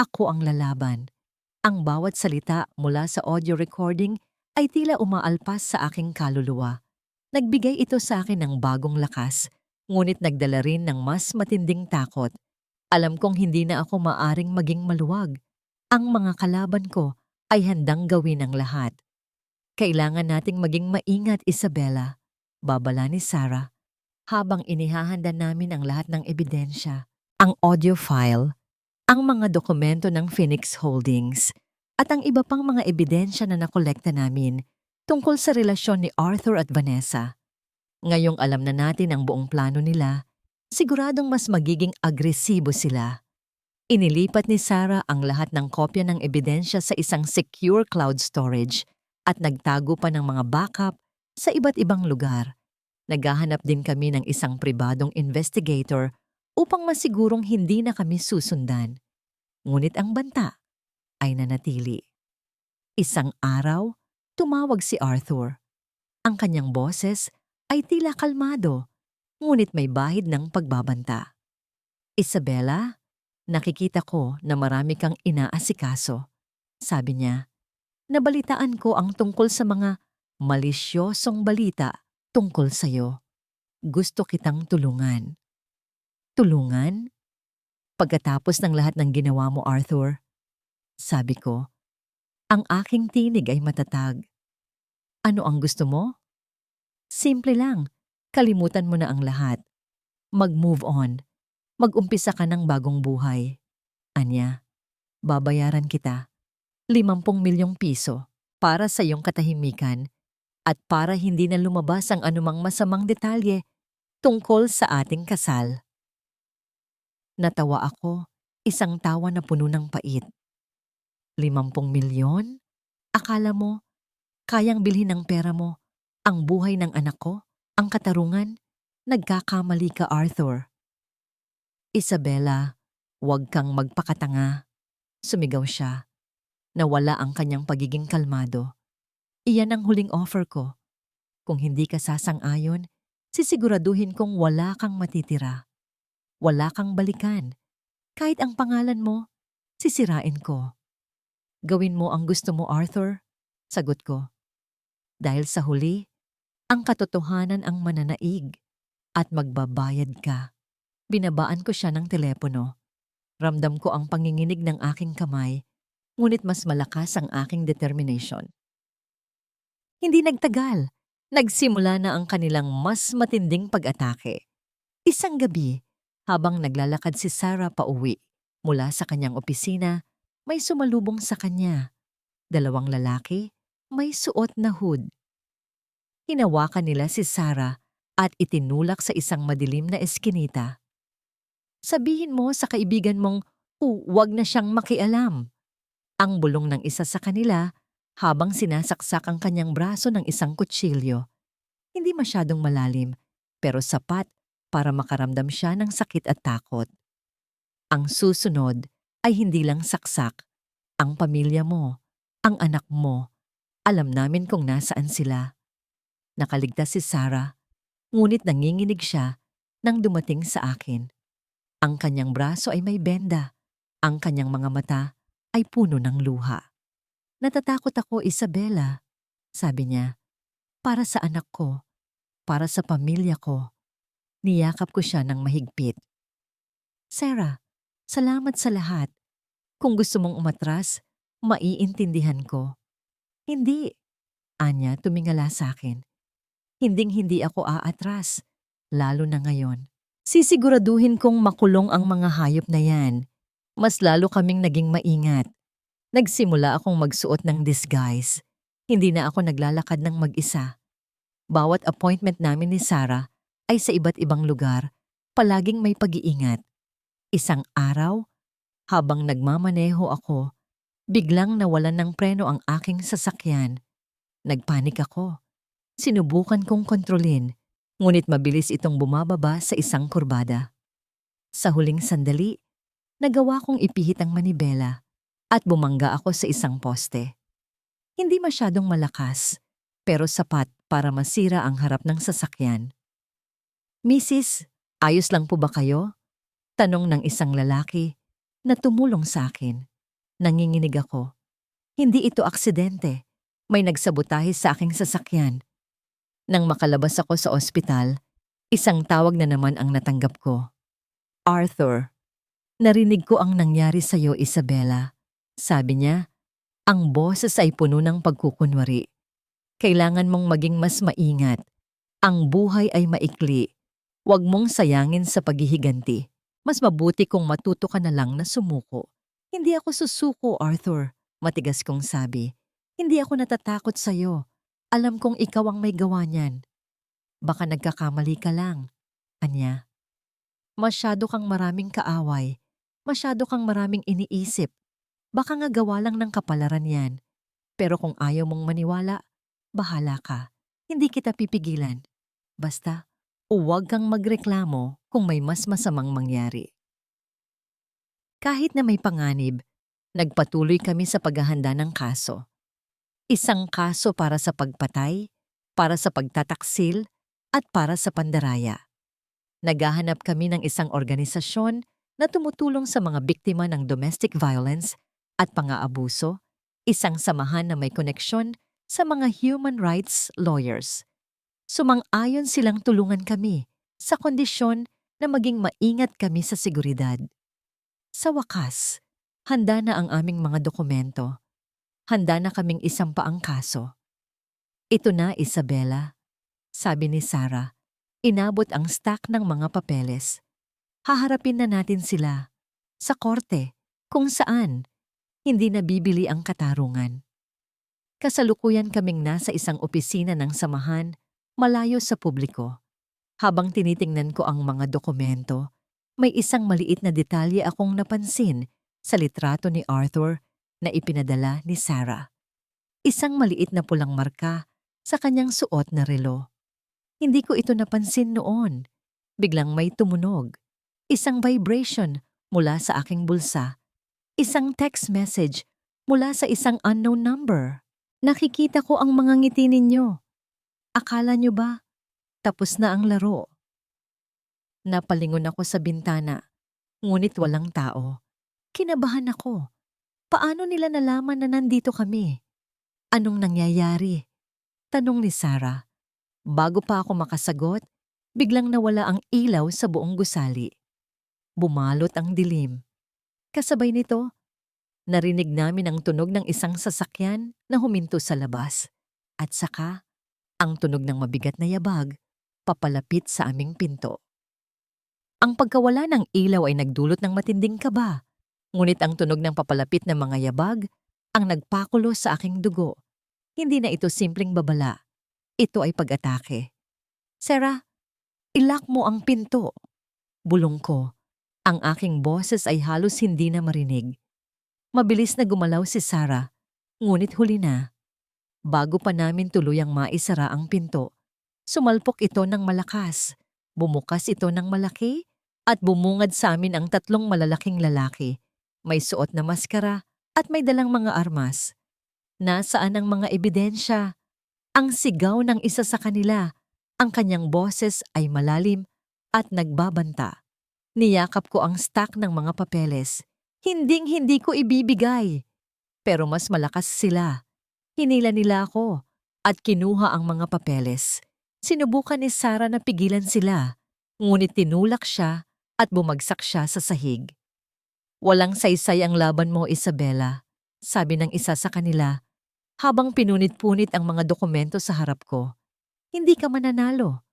Ako ang lalaban. Ang bawat salita mula sa audio recording ay tila umaalpas sa aking kaluluwa. Nagbigay ito sa akin ng bagong lakas, ngunit nagdala rin ng mas matinding takot. Alam kong hindi na ako maaring maging maluwag. Ang mga kalaban ko ay handang gawin ang lahat. Kailangan nating maging maingat, Isabela, babala ni Sarah, habang inihahanda namin ang lahat ng ebidensya, ang audio file, ang mga dokumento ng Phoenix Holdings, at ang iba pang mga ebidensya na nakolekta namin tungkol sa relasyon ni Arthur at Vanessa. Ngayong alam na natin ang buong plano nila, siguradong mas magiging agresibo sila. Inilipat ni Sarah ang lahat ng kopya ng ebidensya sa isang secure cloud storage at nagtago pa ng mga backup sa iba't ibang lugar. Naghahanap din kami ng isang pribadong investigator upang masigurong hindi na kami susundan. Ngunit ang banta ay nanatili. Isang araw, tumawag si Arthur. Ang kanyang boses ay tila kalmado, ngunit may bahid ng pagbabanta. Isabela, nakikita ko na marami kang inaasikaso. Sabi niya, nabalitaan ko ang tungkol sa mga malisyosong balita tungkol sa'yo. Gusto kitang tulungan. Tulungan? Pagkatapos ng lahat ng ginawa mo, Arthur? Sabi ko, Ang aking tinig ay matatag. Ano ang gusto mo? Simple lang. Kalimutan mo na ang lahat. Mag-move on. Mag-umpisa ka ng bagong buhay. Anya, babayaran kita 50 milyong piso para sa iyong katahimikan at para hindi na lumabas ang anumang masamang detalye tungkol sa ating kasal. Natawa ako, isang tawa na puno ng pait. 50 milyon? Akala mo, kayang bilhin ng pera mo ang buhay ng anak ko, ang katarungan? Nagkakamali ka, Arthur. Isabella, huwag kang magpakatanga. Sumigaw siya. Nawala ang kanyang pagiging kalmado. Iyan ang huling offer ko. Kung hindi ka sasang-ayon, sisiguraduhin kong wala kang matitira. Wala kang balikan. Kahit ang pangalan mo, sisirain ko. Gawin mo ang gusto mo, Arthur. Sagot ko. Dahil sa huli, ang katotohanan ang mananaig at magbabayad ka. Binabaan ko siya ng telepono. Ramdam ko ang panginginig ng aking kamay, ngunit mas malakas ang aking determination. Hindi nagtagal. Nagsimula na ang kanilang mas matinding pag-atake. Isang gabi, habang naglalakad si Sarah pauwi mula sa kanyang opisina, may sumalubong sa kanya. 2 lalaki, may suot na hood. Hinawakan nila si Sarah at itinulak sa isang madilim na eskinita. Sabihin mo sa kaibigan mong huwag na siyang makialam. Ang bulong ng isa sa kanila habang sinasaksak ang kanyang braso ng isang kutsilyo. Hindi masyadong malalim, pero sapat para makaramdam siya ng sakit at takot. Ang susunod ay hindi lang saksak. Ang pamilya mo, ang anak mo, alam namin kung nasaan sila. Nakaligtas si Sarah, ngunit nanginginig siya nang dumating sa akin. Ang kanyang braso ay may benda, ang kanyang mga mata ay puno ng luha. Natatakot ako, Isabella, sabi niya, para sa anak ko, para sa pamilya ko. Niyakap ko siya ng mahigpit. Sarah, salamat sa lahat. Kung gusto mong umatras, maiintindihan ko. Hindi, Anya tumingala sa akin. Hinding-hindi ako aatras, lalo na ngayon. Sisiguraduhin kong makulong ang mga hayop na yan. Mas lalo kaming naging maingat. Nagsimula akong magsuot ng disguise. Hindi na ako naglalakad ng mag-isa. Bawat appointment namin ni Sarah ay sa iba't ibang lugar, palaging may pag-iingat. Isang araw, habang nagmamaneho ako, biglang nawalan ng preno ang aking sasakyan. Nagpanik ako. Sinubukan kong kontrolin, ngunit mabilis itong bumababa sa isang kurbada. Sa huling sandali, nagawa kong ipihit ang manibela at bumangga ako sa isang poste. Hindi masyadong malakas, pero sapat para masira ang harap ng sasakyan. Mrs., ayos lang po ba kayo? Tanong ng isang lalaki na tumulong sa akin. Nanginginig ako. Hindi ito aksidente. May nagsabotahe sa aking sasakyan. Nang makalabas ako sa ospital, isang tawag na naman ang natanggap ko. Arthur, narinig ko ang nangyari sa'yo, Isabella. Sabi niya, ang boses ay puno ng pagkukunwari. Kailangan mong maging mas maingat. Ang buhay ay maikli. Huwag mong sayangin sa paghihiganti. Mas mabuti kung matuto ka na lang na sumuko. Hindi ako susuko, Arthur. Matigas kong sabi. Hindi ako natatakot sa'yo. Alam kong ikaw ang may gawa niyan. Baka nagkakamali ka lang. Anya, masyado kang maraming kaaway. Masyado kang maraming iniisip. Baka nga gawa lang ng kapalaran yan. Pero kung ayaw mong maniwala, bahala ka. Hindi kita pipigilan. Basta, huwag kang magreklamo kung may mas masamang mangyari. Kahit na may panganib, nagpatuloy kami sa paghahanda ng kaso. Isang kaso para sa pagpatay, para sa pagtataksil, at para sa pandaraya. Naghahanap kami ng isang organisasyon na tumutulong sa mga biktima ng domestic violence at pang-aabuso, isang samahan na may koneksyon sa mga human rights lawyers. Sumang-ayon silang tulungan kami sa kondisyon na maging maingat kami sa seguridad. Sa wakas, handa na ang aming mga dokumento. Handa na kaming isampa ang kaso. Ito na, Isabela, sabi ni Sarah. Inabot ang stack ng mga papeles. Haharapin na natin sila. Sa korte, kung saan hindi nabibili ang katarungan. Kasalukuyan kaming nasa isang opisina ng samahan, malayo sa publiko. Habang tinitingnan ko ang mga dokumento, may isang maliit na detalye akong napansin sa litrato ni Arthur na ipinadala ni Sarah. Isang maliit na pulang marka sa kanyang suot na relo. Hindi ko ito napansin noon. Biglang may tumunog. Isang vibration mula sa aking bulsa. Isang text message mula sa isang unknown number. Nakikita ko ang mga ngiti ninyo. Akala nyo ba tapos na ang laro? Napalingon ako sa bintana, ngunit walang tao. Kinabahan ako. Paano nila nalaman na nandito kami? Anong nangyayari? Tanong ni Sarah. Bago pa ako makasagot, biglang nawala ang ilaw sa buong gusali. Bumalot ang dilim. Kasabay nito, narinig namin ang tunog ng isang sasakyan na huminto sa labas. At saka, ang tunog ng mabigat na yabag papalapit sa aming pinto. Ang pagkawala ng ilaw ay nagdulot ng matinding kaba. Ngunit ang tunog ng papalapit na mga yabag ang nagpakulo sa aking dugo. Hindi na ito simpleng babala. Ito ay pag-atake. Sarah, ilock mo ang pinto. Bulong ko. Ang aking boses ay halos hindi na marinig. Mabilis na gumalaw si Sarah, ngunit huli na. Bago pa namin tuluyang maisara ang pinto, sumalpok ito ng malakas. Bumukas ito ng malaki at bumungad sa amin ang tatlong malalaking lalaki. May suot na maskara at may dalang mga armas. Nasaan ang mga ebidensya? Ang sigaw ng isa sa kanila. Ang kanyang boses ay malalim at nagbabanta. Niyakap ko ang stack ng mga papeles. Hinding-hindi ko ibibigay. Pero mas malakas sila. Hinila nila ako at kinuha ang mga papeles. Sinubukan ni Sarah na pigilan sila, ngunit tinulak siya at bumagsak siya sa sahig. Walang saysay ang laban mo, Isabela, sabi ng isa sa kanila, habang pinunit-punit ang mga dokumento sa harap ko. Hindi ka mananalo.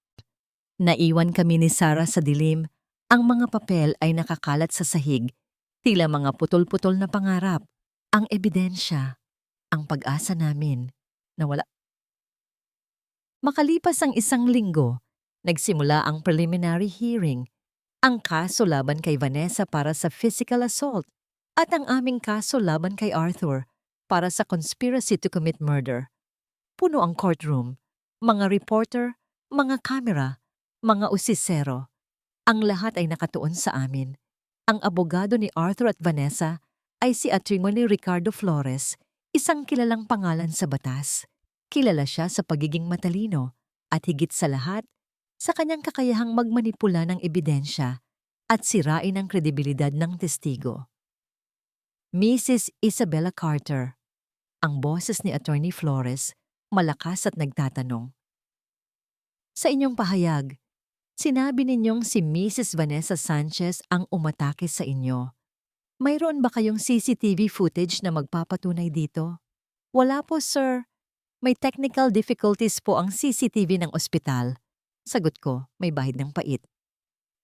Naiwan kami ni Sarah sa dilim. Ang mga papel ay nakakalat sa sahig, tila mga putol-putol na pangarap. Ang ebidensya, ang pag-asa namin, nawala. Makalipas ang isang linggo, nagsimula ang preliminary hearing. Ang kaso laban kay Vanessa para sa physical assault at ang aming kaso laban kay Arthur para sa conspiracy to commit murder. Puno ang courtroom, mga reporter, mga kamera, mga usisero. Ang lahat ay nakatuon sa amin. Ang abogado ni Arthur at Vanessa ay si Attorney Ricardo Flores, isang kilalang pangalan sa batas. Kilala siya sa pagiging matalino at higit sa lahat, sa kanyang kakayahang magmanipula ng ebidensya at sirain ang kredibilidad ng testigo. Mrs. Isabella Carter, ang boses ni Attorney Flores, malakas at nagtatanong. Sa inyong pahayag, sinabi ninyong si Mrs. Vanessa Sanchez ang umatake sa inyo. Mayroon ba kayong CCTV footage na magpapatunay dito? Wala po, sir. May technical difficulties po ang CCTV ng ospital. Sagot ko, may bahid ng pait.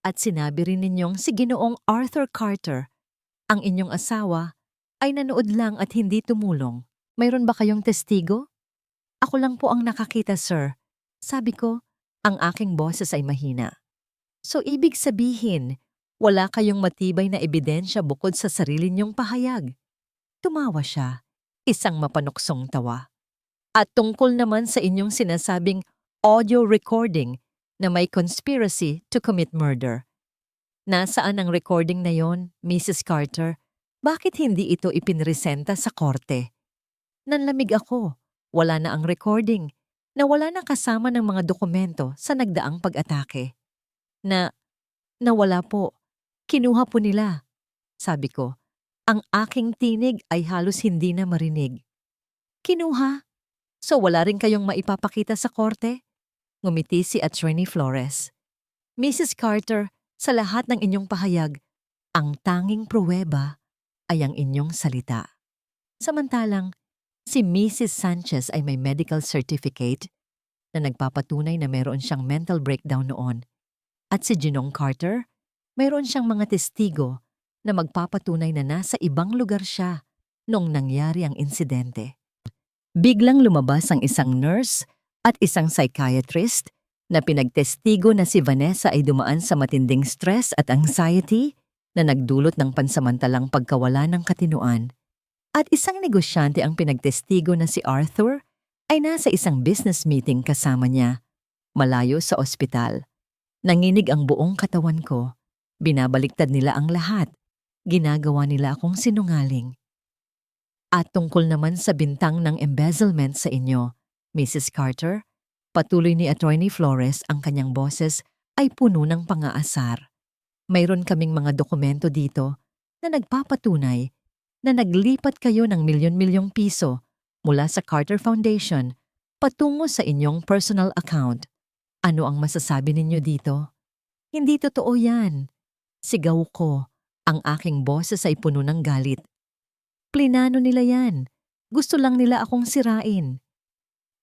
At sinabi rin ninyong si Ginoong Arthur Carter, ang inyong asawa, ay nanood lang at hindi tumulong. Mayroon ba kayong testigo? Ako lang po ang nakakita, sir. Sabi ko, ang aking boses ay mahina. So ibig sabihin, wala kayong matibay na ebidensya bukod sa sarili niyong pahayag. Tumawa siya, isang mapanuksong tawa. At tungkol naman sa inyong sinasabing audio recording na may conspiracy to commit murder. Nasaan ang recording na yon, Mrs. Carter? Bakit hindi ito ipinresenta sa korte? Nanlamig ako. Wala na ang recording. Nawala na kasama ng mga dokumento sa nagdaang pag-atake. Nawala po. Kinuha po nila. Sabi ko, ang aking tinig ay halos hindi na marinig. Kinuha? So wala rin kayong maipapakita sa korte? Ngumiti si Attorney Flores. Mrs. Carter, sa lahat ng inyong pahayag, ang tanging pruweba ay ang inyong salita. Samantalang, Si Mrs. Sanchez ay may medical certificate na nagpapatunay na meron siyang mental breakdown noon. At si Ginong Carter, mayroon siyang mga testigo na magpapatunay na nasa ibang lugar siya nung nangyari ang insidente. Biglang lumabas ang isang nurse at isang psychiatrist na pinagtestigo na si Vanessa ay dumaan sa matinding stress at anxiety na nagdulot ng pansamantalang pagkawala ng katinuan. At isang negosyante ang pinagtestigo na si Arthur ay nasa isang business meeting kasama niya, malayo sa ospital. Nanginig ang buong katawan ko. Binabaliktad nila ang lahat. Ginagawa nila akong sinungaling. At tungkol naman sa bintang ng embezzlement sa inyo, Mrs. Carter, patuloy ni Attorney Flores, ang kanyang boses ay puno ng pang-aasar. Mayroon kaming mga dokumento dito na nagpapatunay na naglipat kayo ng milyon-milyong piso mula sa Carter Foundation patungo sa inyong personal account. Ano ang masasabi ninyo dito? Hindi totoo yan. Sigaw ko. Ang aking boses ay puno ng galit. Plinano nila yan. Gusto lang nila akong sirain.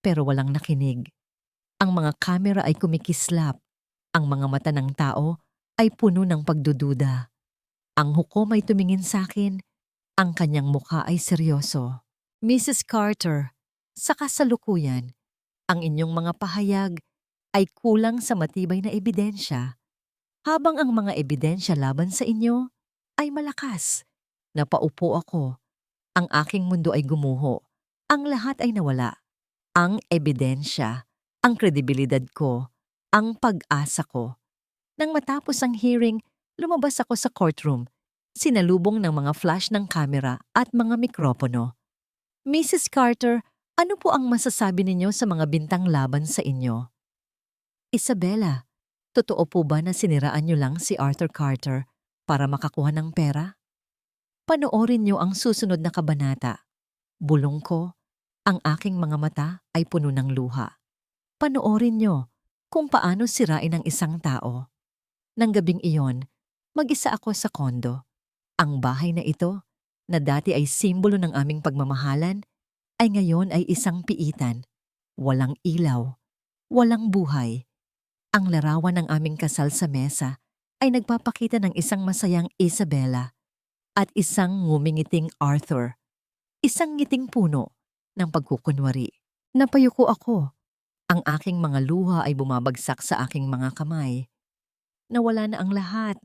Pero walang nakinig. Ang mga kamera ay kumikislap. Ang mga mata ng tao ay puno ng pagdududa. Ang hukom ay tumingin sa akin. Ang kanyang mukha ay seryoso. Mrs. Carter, sa kasalukuyan, ang inyong mga pahayag ay kulang sa matibay na ebidensya, habang ang mga ebidensya laban sa inyo ay malakas. Napaupo ako. Ang aking mundo ay gumuho. Ang lahat ay nawala. Ang ebidensya, ang kredibilidad ko, ang pag-asa ko. Nang matapos ang hearing, lumabas ako sa courtroom, sinalubong ng mga flash ng kamera at mga mikropono. Mrs. Carter, ano po ang masasabi ninyo sa mga bintang laban sa inyo? Isabella, totoo po ba na siniraan niyo lang si Arthur Carter para makakuha ng pera? Panoorin niyo ang susunod na kabanata. Bulong ko, ang aking mga mata ay puno ng luha. Panoorin niyo kung paano sirain ang isang tao. Nang gabing iyon, mag-isa ako sa kondo. Ang bahay na ito, na dati ay simbolo ng aming pagmamahalan, ay ngayon ay isang piitan. Walang ilaw, walang buhay. Ang larawan ng aming kasal sa mesa ay nagpapakita ng isang masayang Isabella at isang ngumingiting Arthur. Isang ngiting puno ng pagkukunwari. Napayuko ako. Ang aking mga luha ay bumabagsak sa aking mga kamay. Nawala na ang lahat.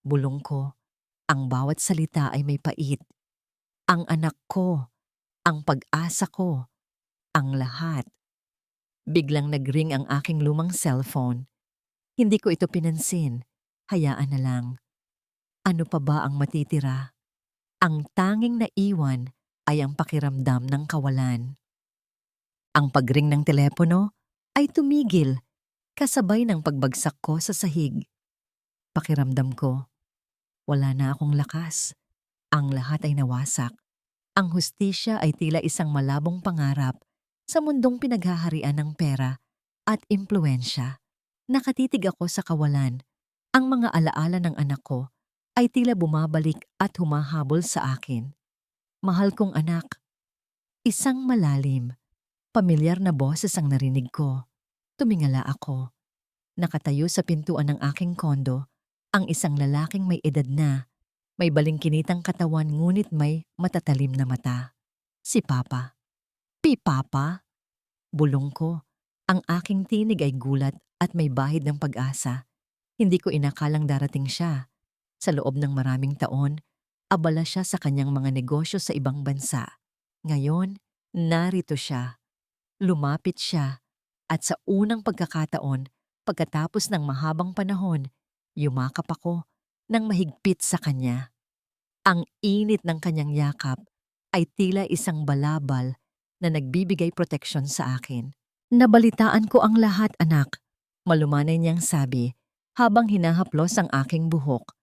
Bulong ko. Ang bawat salita ay may pait. Ang anak ko, ang pag-asa ko, ang lahat. Biglang nag-ring ang aking lumang cellphone. Hindi ko ito pinansin. Hayaan na lang. Ano pa ba ang matitira? Ang tanging naiwan ay ang pakiramdam ng kawalan. Ang pag-ring ng telepono ay tumigil kasabay ng pagbagsak ko sa sahig. Pakiramdam ko, wala na akong lakas. Ang lahat ay nawasak. Ang hustisya ay tila isang malabong pangarap sa mundong pinaghaharian ng pera at impluwensya. Nakatitig ako sa kawalan. Ang mga alaala ng anak ko ay tila bumabalik at humahabol sa akin. Mahal kong anak. Isang malalim, pamilyar na boses ang narinig ko. Tumingala ako. Nakatayo sa pintuan ng aking kondo ang isang lalaking may edad na, may balingkinitang katawan ngunit may matatalim na mata. Si Papa. Papa? Bulong ko. Ang aking tinig ay gulat at may bahid ng pag-asa. Hindi ko inakalang darating siya. Sa loob ng maraming taon, abala siya sa kanyang mga negosyo sa ibang bansa. Ngayon, narito siya. Lumapit siya at sa unang pagkakataon, pagkatapos ng mahabang panahon, yumakap ako ng mahigpit sa kanya. Ang init ng kanyang yakap ay tila isang balabal na nagbibigay proteksyon sa akin. Nabalitaan ko ang lahat, anak. Malumanay niyang sabi habang hinahaplos ang aking buhok.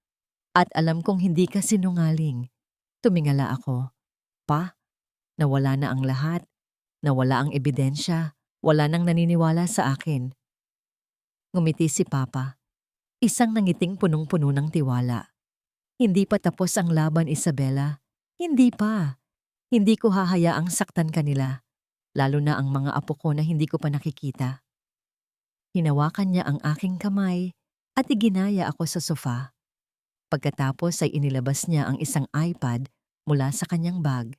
At alam kong hindi ka sinungaling. Tumingala ako. Pa, nawala na ang lahat. Nawala ang ebidensya. Wala nang naniniwala sa akin. Ngumiti si Papa. Isang nangiting punong-puno ng tiwala. Hindi pa tapos ang laban, Isabella. Hindi pa. Hindi ko hahayaang saktan kanila, lalo na ang mga apo ko na hindi ko pa nakikita. Hinawakan niya ang aking kamay at iginaya ako sa sofa. Pagkatapos ay inilabas niya ang isang iPad mula sa kanyang bag.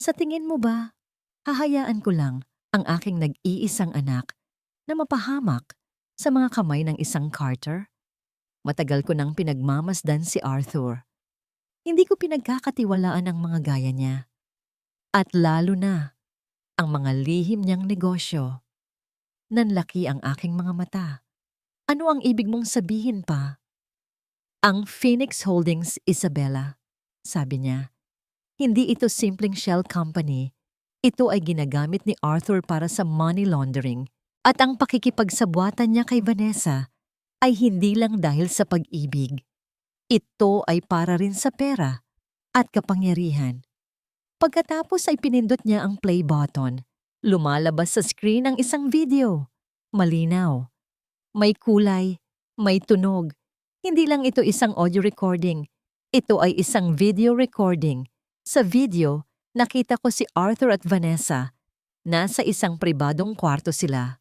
Sa tingin mo ba, hahayaan ko lang ang aking nag-iisang anak na mapahamak sa mga kamay ng isang Carter? Matagal ko nang pinagmamasdan si Arthur. Hindi ko pinagkakatiwalaan ang mga gaya niya. At lalo na ang mga lihim niyang negosyo. Nanlaki ang aking mga mata. Ano ang ibig mong sabihin pa? Ang Phoenix Holdings, Isabella, sabi niya. Hindi ito simpleng shell company. Ito ay ginagamit ni Arthur para sa money laundering. At ang pakikipagsabwatan niya kay Vanessa ay hindi lang dahil sa pag-ibig. Ito ay para rin sa pera at kapangyarihan. Pagkatapos ay pinindot niya ang play button. Lumalabas sa screen ang isang video. Malinaw. May kulay, may tunog. Hindi lang ito isang audio recording. Ito ay isang video recording. Sa video, nakita ko si Arthur at Vanessa. Nasa isang pribadong kwarto sila.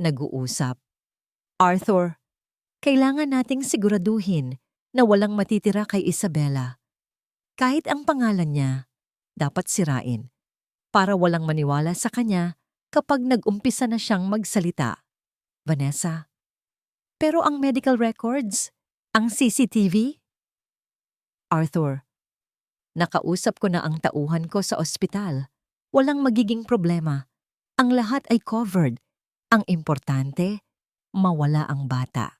Nag-uusap. Arthur, kailangan nating siguraduhin na walang matitira kay Isabella. Kahit ang pangalan niya, dapat sirain. Para walang maniwala sa kanya kapag nag-umpisa na siyang magsalita. Vanessa, pero ang medical records, ang CCTV? Arthur, nakausap ko na ang tauhan ko sa ospital. Walang magiging problema. Ang lahat ay covered. Ang importante, mawala ang bata.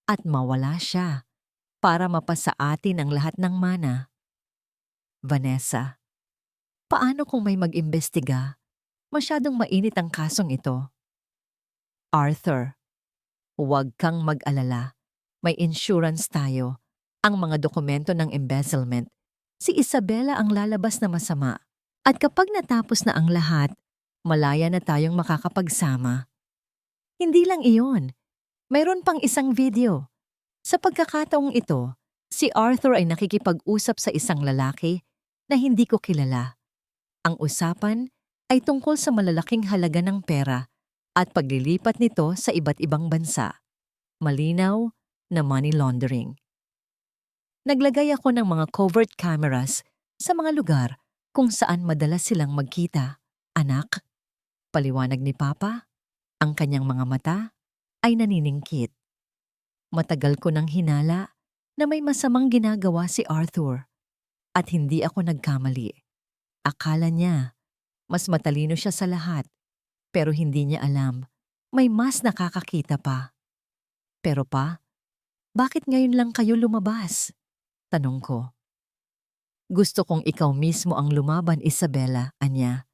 At mawala siya para mapasa atin ang lahat ng mana. Vanessa, paano kung may mag-imbestiga? Masyadong mainit ang kasong ito. Arthur, huwag kang mag-alala. May insurance tayo. Ang mga dokumento ng embezzlement. Si Isabella ang lalabas na masama. At kapag natapos na ang lahat, malaya na tayong makakapagsama. Hindi lang iyon. Mayroon pang isang video. Sa pagkakataong ito, si Arthur ay nakikipag-usap sa isang lalaki na hindi ko kilala. Ang usapan ay tungkol sa malalaking halaga ng pera at paglilipat nito sa iba't ibang bansa. Malinaw na money laundering. Naglagay ako ng mga covert cameras sa mga lugar kung saan madalas silang magkita. Anak, paliwanag ni Papa, ang kanyang mga mata ay naniningkit. Matagal ko nang hinala na may masamang ginagawa si Arthur at hindi ako nagkamali. Akala niya mas matalino siya sa lahat pero hindi niya alam may mas nakakakita pa. Pero pa, bakit ngayon lang kayo lumabas? Tanong ko. Gusto kong ikaw mismo ang lumaban, Isabella, anya.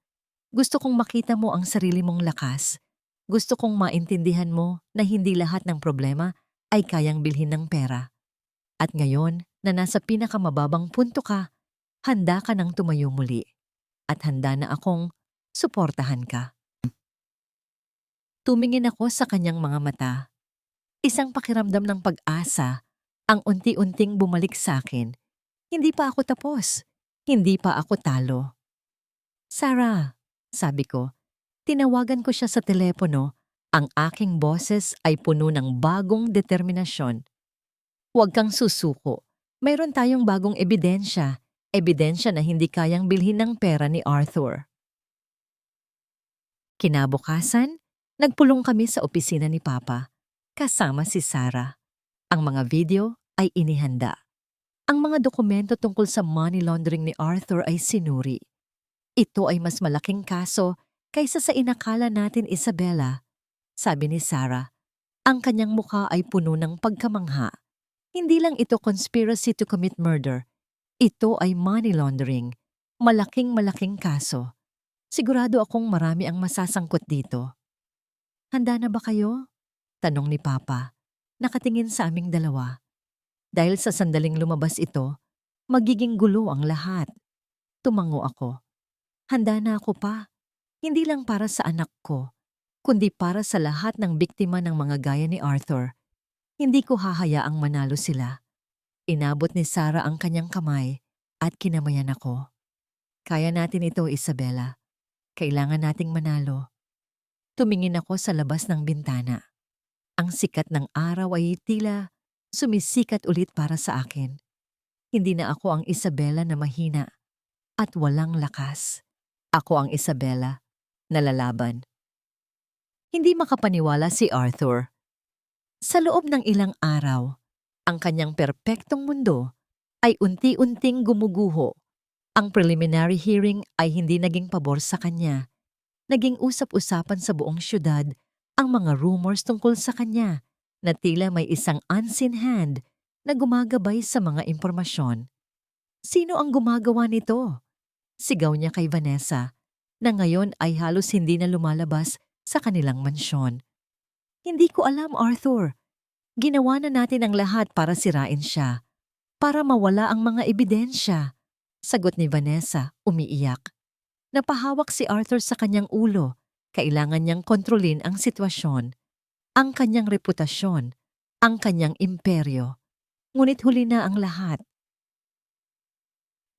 Gusto kong makita mo ang sarili mong lakas. Gusto kong maintindihan mo na hindi lahat ng problema ay kayang bilhin ng pera. At ngayon na nasa pinakamababang punto ka, handa ka nang tumayo muli. At handa na akong suportahan ka. Tumingin ako sa kanyang mga mata. Isang pakiramdam ng pag-asa ang unti-unting bumalik sa akin. Hindi pa ako tapos. Hindi pa ako talo. Sarah, sabi ko, tinawagan ko siya sa telepono. Ang aking boses ay puno ng bagong determinasyon. Huwag kang susuko. Mayroon tayong bagong ebidensya. Ebidensya na hindi kayang bilhin ng pera ni Arthur. Kinabukasan, nagpulong kami sa opisina ni Papa, kasama si Sarah. Ang mga video ay inihanda. Ang mga dokumento tungkol sa money laundering ni Arthur ay sinuri. Ito ay mas malaking kaso kaysa sa inakala natin, Isabella. Sabi ni Sarah, ang kanyang mukha ay puno ng pagkamangha. Hindi lang ito conspiracy to commit murder. Ito ay money laundering. Malaking kaso. Sigurado akong marami ang masasangkot dito. Handa na ba kayo? Tanong ni Papa. Nakatingin sa aming dalawa. Dahil sa sandaling lumabas ito, magiging gulo ang lahat. Tumango ako. Handa na ako pa. Hindi lang para sa anak ko, kundi para sa lahat ng biktima ng mga gaya ni Arthur. Hindi ko hahayaang manalo sila. Inabot ni Sarah ang kanyang kamay at kinamayan ako. Kaya natin ito, Isabela. Kailangan nating manalo. Tumingin ako sa labas ng bintana. Ang sikat ng araw ay tila sumisikat ulit para sa akin. Hindi na ako ang Isabela na mahina at walang lakas. Ako ang Isabela na lalaban. Hindi makapaniwala si Arthur. Sa loob ng ilang araw, ang kanyang perpektong mundo ay unti-unting gumuguho. Ang preliminary hearing ay hindi naging pabor sa kanya. Naging usap-usapan sa buong syudad ang mga rumors tungkol sa kanya na tila may isang unseen hand na gumagabay sa mga impormasyon. Sino ang gumagawa nito? Sigaw niya kay Vanessa na ngayon ay halos hindi na lumalabas sa kanilang mansyon. Hindi ko alam, Arthur. Ginawa na natin ang lahat para sirain siya, para mawala ang mga ebidensya. Sagot ni Vanessa, umiiyak. Napahawak si Arthur sa kanyang ulo. Kailangan niyang kontrolin ang sitwasyon, ang kanyang reputasyon, ang kanyang imperyo. Ngunit huli na ang lahat.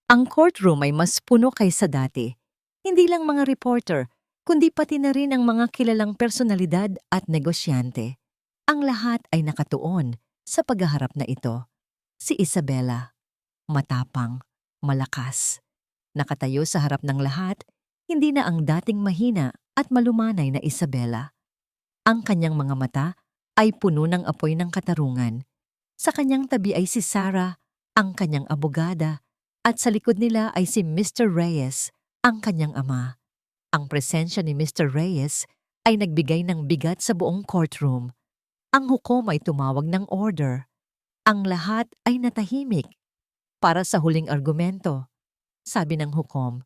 Ang courtroom ay mas puno kaysa dati. Hindi lang mga reporter, kundi pati na rin ang mga kilalang personalidad at negosyante. Ang lahat ay nakatuon sa paghaharap na ito. Si Isabela, matapang, malakas. Nakatayo sa harap ng lahat, hindi na ang dating mahina at malumanay na Isabela. Ang kanyang mga mata ay puno ng apoy ng katarungan. Sa kanyang tabi ay si Sarah, ang kanyang abogada, at sa likod nila ay si Mr. Reyes, ang kanyang ama. Ang presensya ni Mr. Reyes ay nagbigay ng bigat sa buong courtroom. Ang hukom ay tumawag ng order. Ang lahat ay natahimik. Para sa huling argumento, sabi ng hukom,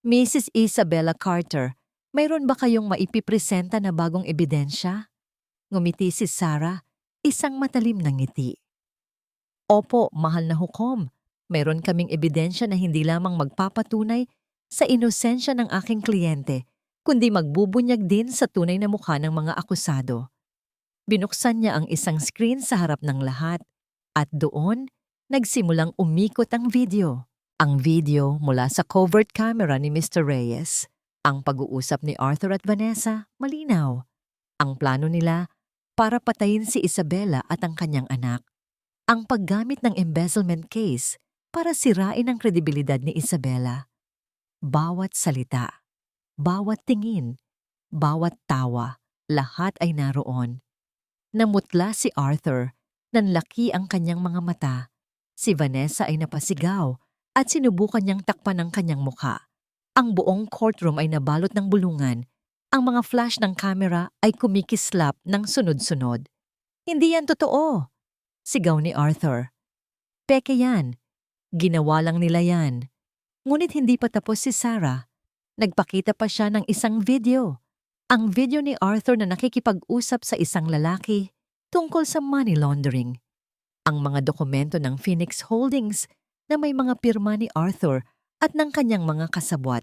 Mrs. Isabella Carter, mayroon ba kayong maipipresenta na bagong ebidensya? Ngumiti si Sarah, isang matalim na ngiti. Opo, mahal na hukom. Mayroon kaming ebidensya na hindi lamang magpapatunay sa inosensya ng aking kliyente, kundi magbubunyag din sa tunay na mukha ng mga akusado. Binuksan niya ang isang screen sa harap ng lahat at doon nagsimulang umikot ang video. Ang video mula sa covert camera ni Mr. Reyes. Ang pag-uusap ni Arthur at Vanessa, malinaw. Ang plano nila para patayin si Isabela at ang kanyang anak. Ang paggamit ng embezzlement case para sirain ang kredibilidad ni Isabela. Bawat salita, bawat tingin, bawat tawa, lahat ay naroon. Namutla si Arthur, nanlaki ang kanyang mga mata. Si Vanessa ay napasigaw at sinubukan niyang takpan ang kanyang mukha. Ang buong courtroom ay nabalot ng bulungan. Ang mga flash ng camera ay kumikislap ng sunod-sunod. Hindi yan totoo, sigaw ni Arthur. Peke yan. Ginawa lang nila yan. Ngunit hindi pa tapos si Sarah. Nagpakita pa siya ng isang video. Ang video ni Arthur na nakikipag-usap sa isang lalaki tungkol sa money laundering. Ang mga dokumento ng Phoenix Holdings na may mga pirma ni Arthur at ng kanyang mga kasabwat.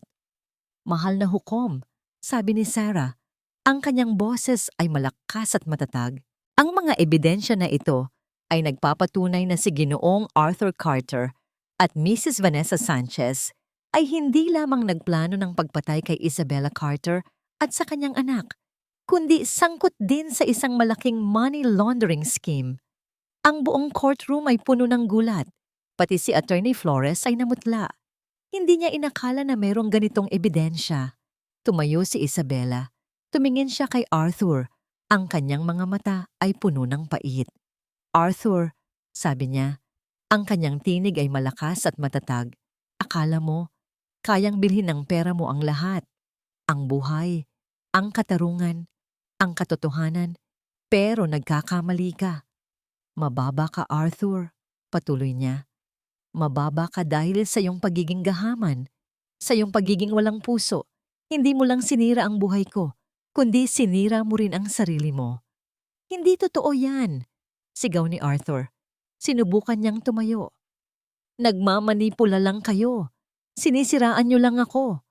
Mahal na hukom, sabi ni Sarah. Ang kanyang boses ay malakas at matatag. Ang mga ebidensya na ito ay nagpapatunay na si Ginoong Arthur Carter at Mrs. Vanessa Sanchez ay hindi lamang nagplano ng pagpatay kay Isabella Carter at sa kanyang anak, kundi sangkot din sa isang malaking money laundering scheme. Ang buong courtroom ay puno ng gulat. Pati si Attorney Flores ay namutla. Hindi niya inakala na mayroong ganitong ebidensya. Tumayo si Isabela. Tumingin siya kay Arthur. Ang kanyang mga mata ay puno ng pait. Arthur, sabi niya, ang kanyang tinig ay malakas at matatag. Akala mo, kayang bilhin ng pera mo ang lahat. Ang buhay, ang katarungan, ang katotohanan, pero nagkakamali ka. Mababa ka, Arthur, patuloy niya. Mababa ka dahil sa iyong pagiging gahaman, sa iyong pagiging walang puso. Hindi mo lang sinira ang buhay ko, kundi sinira mo rin ang sarili mo. Hindi totoo yan, sigaw ni Arthur. Sinubukan niyang tumayo. Nagmamanipula lang kayo. Sinisiraan niyo lang ako.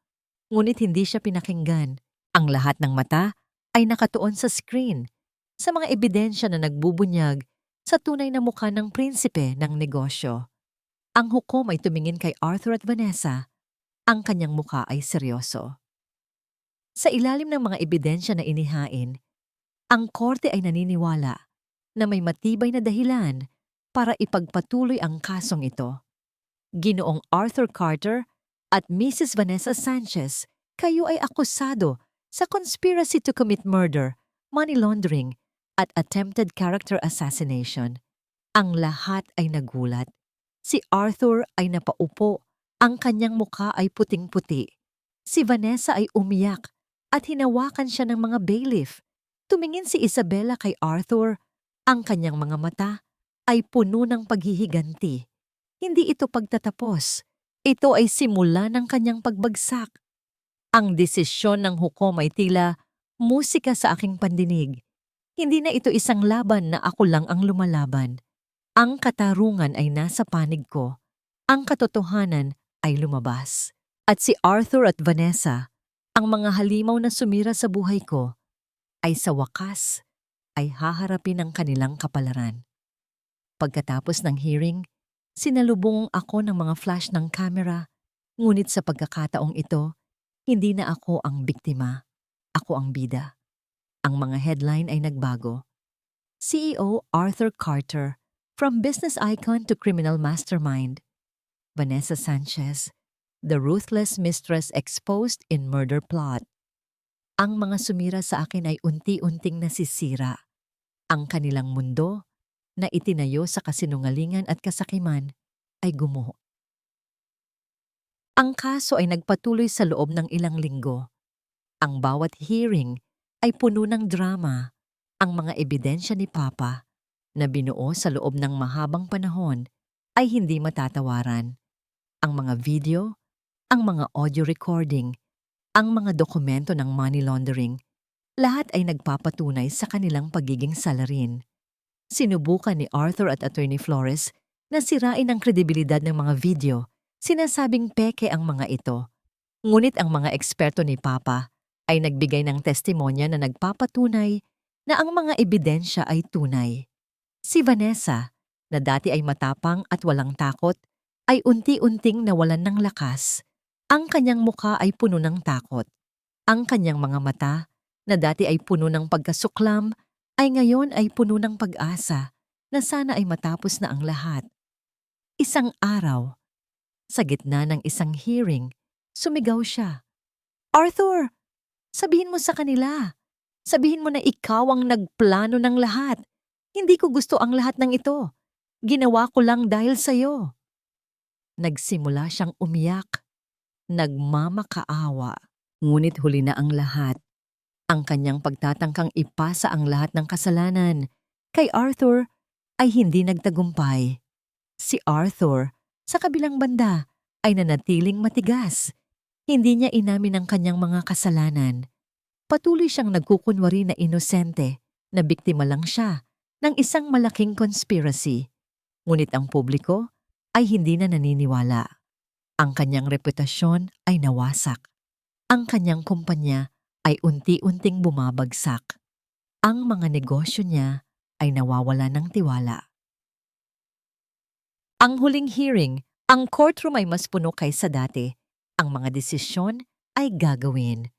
Ngunit hindi siya pinakinggan. Ang lahat ng mata ay nakatuon sa screen, sa mga ebidensya na nagbubunyag sa tunay na mukha ng prinsipe ng negosyo. Ang hukom ay tumingin kay Arthur at Vanessa. Ang kanyang mukha ay seryoso. Sa ilalim ng mga ebidensya na inihain, ang korte ay naniniwala na may matibay na dahilan para ipagpatuloy ang kasong ito. Ginoong Arthur Carter at Mrs. Vanessa Sanchez, kayo ay akusado sa conspiracy to commit murder, money laundering, at attempted character assassination. Ang lahat ay nagulat. Si Arthur ay napaupo, ang kanyang mukha ay puting-puti. Si Vanessa ay umiyak at hinawakan siya ng mga bailiff. Tumingin si Isabella kay Arthur. Ang kanyang mga mata ay puno ng paghihiganti. Hindi ito pagtatapos. Ito ay simula ng kanyang pagbagsak. Ang desisyon ng hukom ay tila musika sa aking pandinig. Hindi na ito isang laban na ako lang ang lumalaban. Ang katarungan ay nasa panig ko. Ang katotohanan ay lumabas. At si Arthur at Vanessa, ang mga halimaw na sumira sa buhay ko, ay sa wakas ay haharapin ang kanilang kapalaran. Pagkatapos ng hearing, sinalubong ako ng mga flash ng camera, ngunit sa pagkakataong ito, hindi na ako ang biktima. Ako ang bida. Ang mga headline ay nagbago. CEO Arthur Carter, from business icon to criminal mastermind. Vanessa Sanchez, the ruthless mistress exposed in murder plot. Ang mga sumira sa akin ay unti-unting nasisira. Ang kanilang mundo, na itinayo sa kasinungalingan at kasakiman, ay gumuho. Ang kaso ay nagpatuloy sa loob ng ilang linggo. Ang bawat hearing ay puno ng drama. Ang mga ebidensya ni Papa, na binuo sa loob ng mahabang panahon, ay hindi matatawaran. Ang mga video, ang mga audio recording, ang mga dokumento ng money laundering, lahat ay nagpapatunay sa kanilang pagiging salarin. Sinubukan ni Arthur at Attorney Flores na sirain ang kredibilidad ng mga video, sinasabing peke ang mga ito. Ngunit ang mga eksperto ni Papa ay nagbigay ng testimonya na nagpapatunay na ang mga ebidensya ay tunay. Si Vanessa, na dati ay matapang at walang takot, ay unti-unting nawalan ng lakas. Ang kanyang mukha ay puno ng takot. Ang kanyang mga mata, na dati ay puno ng pagkasuklam, ay ngayon ay puno ng pag-asa na sana ay matapos na ang lahat. Isang araw, sa gitna ng isang hearing, sumigaw siya. Arthur, sabihin mo sa kanila. Sabihin mo na ikaw ang nagplano ng lahat. Hindi ko gusto ang lahat ng ito. Ginawa ko lang dahil sa'yo. Nagsimula siyang umiyak. Nagmamakaawa. Ngunit huli na ang lahat. Ang kanyang pagtatangkang ipasa ang lahat ng kasalanan kay Arthur ay hindi nagtagumpay. Si Arthur, sa kabilang banda, ay nanatiling matigas. Hindi niya inamin ang kanyang mga kasalanan. Patuloy siyang nagkukunwari na inosente, na biktima lang siya ng isang malaking conspiracy. Ngunit ang publiko ay hindi na naniniwala. Ang kanyang reputasyon ay nawasak. Ang kanyang kumpanya ay unti-unting bumabagsak. Ang mga negosyo niya ay nawawala ng tiwala. Ang huling hearing, ang courtroom ay mas puno kaysa dati. Ang mga desisyon ay gagawin.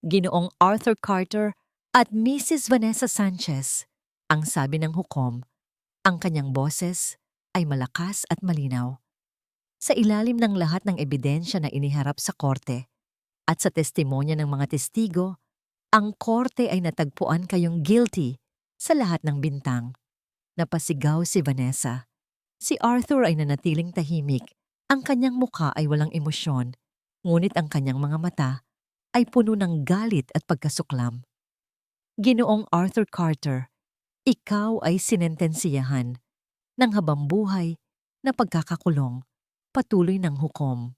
Ginoong Arthur Carter at Mrs. Vanessa Sanchez, ang sabi ng hukom, ang kanyang boses ay malakas at malinaw. Sa ilalim ng lahat ng ebidensya na iniharap sa korte at sa testimonya ng mga testigo, ang korte ay natagpuan kayong guilty sa lahat ng bintang. Napasigaw si Vanessa. Si Arthur ay nanatiling tahimik. Ang kanyang mukha ay walang emosyon, ngunit ang kanyang mga mata ay puno ng galit at pagkasuklam. Ginoong Arthur Carter, ikaw ay sinentensiyahan ng habambuhay na pagkakakulong, patuloy ng hukom.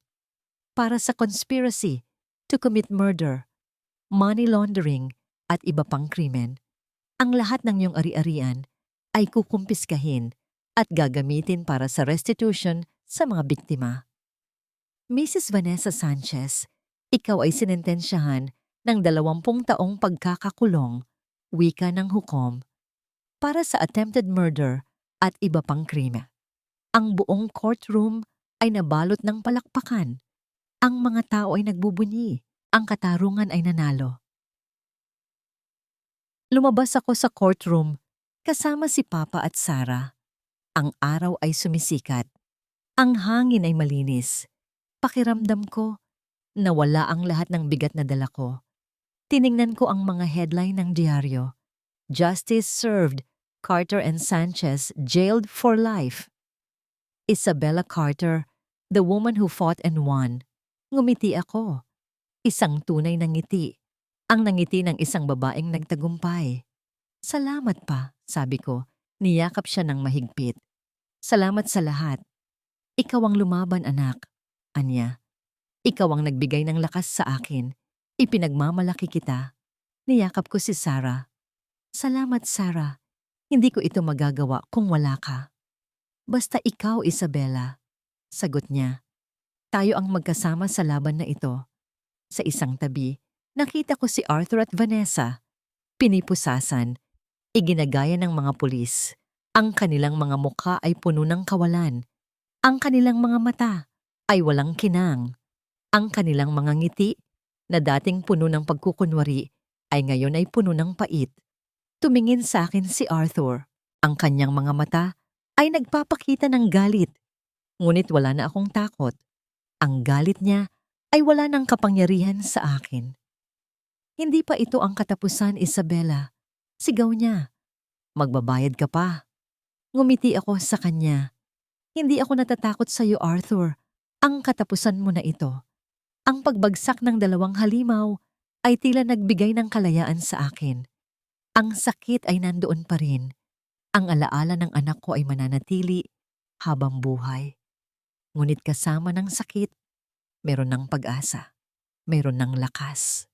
Para sa conspiracy to commit murder, money laundering at iba pang krimen, ang lahat ng iyong ari-arian ay kukumpiskahin at gagamitin para sa restitution sa mga biktima. Mrs. Vanessa Sanchez, ikaw ay sinentensyahan ng 20 taong pagkakakulong, wika ng hukom, para sa attempted murder at iba pang krimen. Ang buong courtroom ay nabalot ng palakpakan. Ang mga tao ay nagbubunyi. Ang katarungan ay nanalo. Lumabas ako sa courtroom kasama si Papa at Sarah. Ang araw ay sumisikat. Ang hangin ay malinis. Pakiramdam ko, nawala ang lahat ng bigat na dala ko. Tiningnan ko ang mga headline ng diaryo. Justice served. Carter and Sanchez jailed for life. Isabella Carter, the woman who fought and won. Ngumiti ako. Isang tunay na ngiti. Ang nangiti ng isang babaeng nagtagumpay. Salamat pa, sabi ko. Niyakap siya ng mahigpit. Salamat sa lahat. Ikaw ang lumaban, anak. Anya. Ikaw ang nagbigay ng lakas sa akin. Ipinagmamalaki kita. Niyakap ko si Sarah. Salamat, Sarah. Hindi ko ito magagawa kung wala ka. Basta ikaw, Isabella. Sagot niya. Tayo ang magkasama sa laban na ito. Sa isang tabi, nakita ko si Arthur at Vanessa. Pinipusasan. Iginagaya ng mga pulis. Ang kanilang mga mukha ay puno ng kawalan. Ang kanilang mga mata ay walang kinang. Ang kanilang mga ngiti na dating puno ng pagkukunwari ay ngayon ay puno ng pait. Tumingin sa akin si Arthur. Ang kanyang mga mata ay nagpapakita ng galit. Ngunit wala na akong takot. Ang galit niya ay wala ng kapangyarihan sa akin. Hindi pa ito ang katapusan, Isabella. Sigaw niya. Magbabayad ka pa. Ngumiti ako sa kanya. Hindi ako natatakot sa iyo, Arthur. Ang katapusan mo na ito. Ang pagbagsak ng dalawang halimaw ay tila nagbigay ng kalayaan sa akin. Ang sakit ay nandoon pa rin. Ang alaala ng anak ko ay mananatili habang buhay. Ngunit kasama ng sakit, meron ng pag-asa. Meron ng lakas.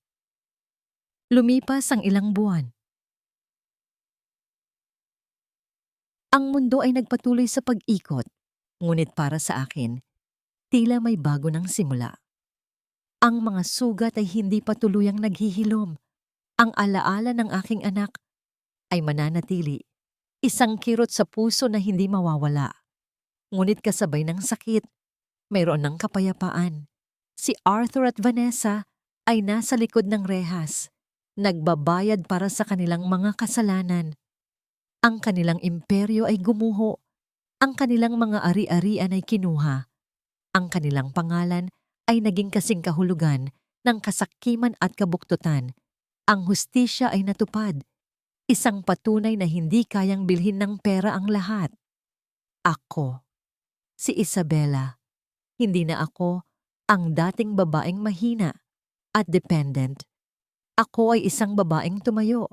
Lumipas ang ilang buwan. Ang mundo ay nagpatuloy sa pag-ikot. Ngunit para sa akin, tila may bago ng simula. Ang mga sugat ay hindi pa tuluyang naghihilom. Ang alaala ng aking anak ay mananatili. Isang kirot sa puso na hindi mawawala. Ngunit kasabay ng sakit, mayroon ng kapayapaan. Si Arthur at Vanessa ay nasa likod ng rehas. Nagbabayad para sa kanilang mga kasalanan. Ang kanilang imperyo ay gumuho. Ang kanilang mga ari-arian ay kinuha. Ang kanilang pangalan ay naging kasing kahulugan ng kasakiman at kabuktutan. Ang hustisya ay natupad. Isang patunay na hindi kayang bilhin ng pera ang lahat. Ako, si Isabella, hindi na ako ang dating babaeng mahina at dependent. Ako ay isang babaeng tumayo.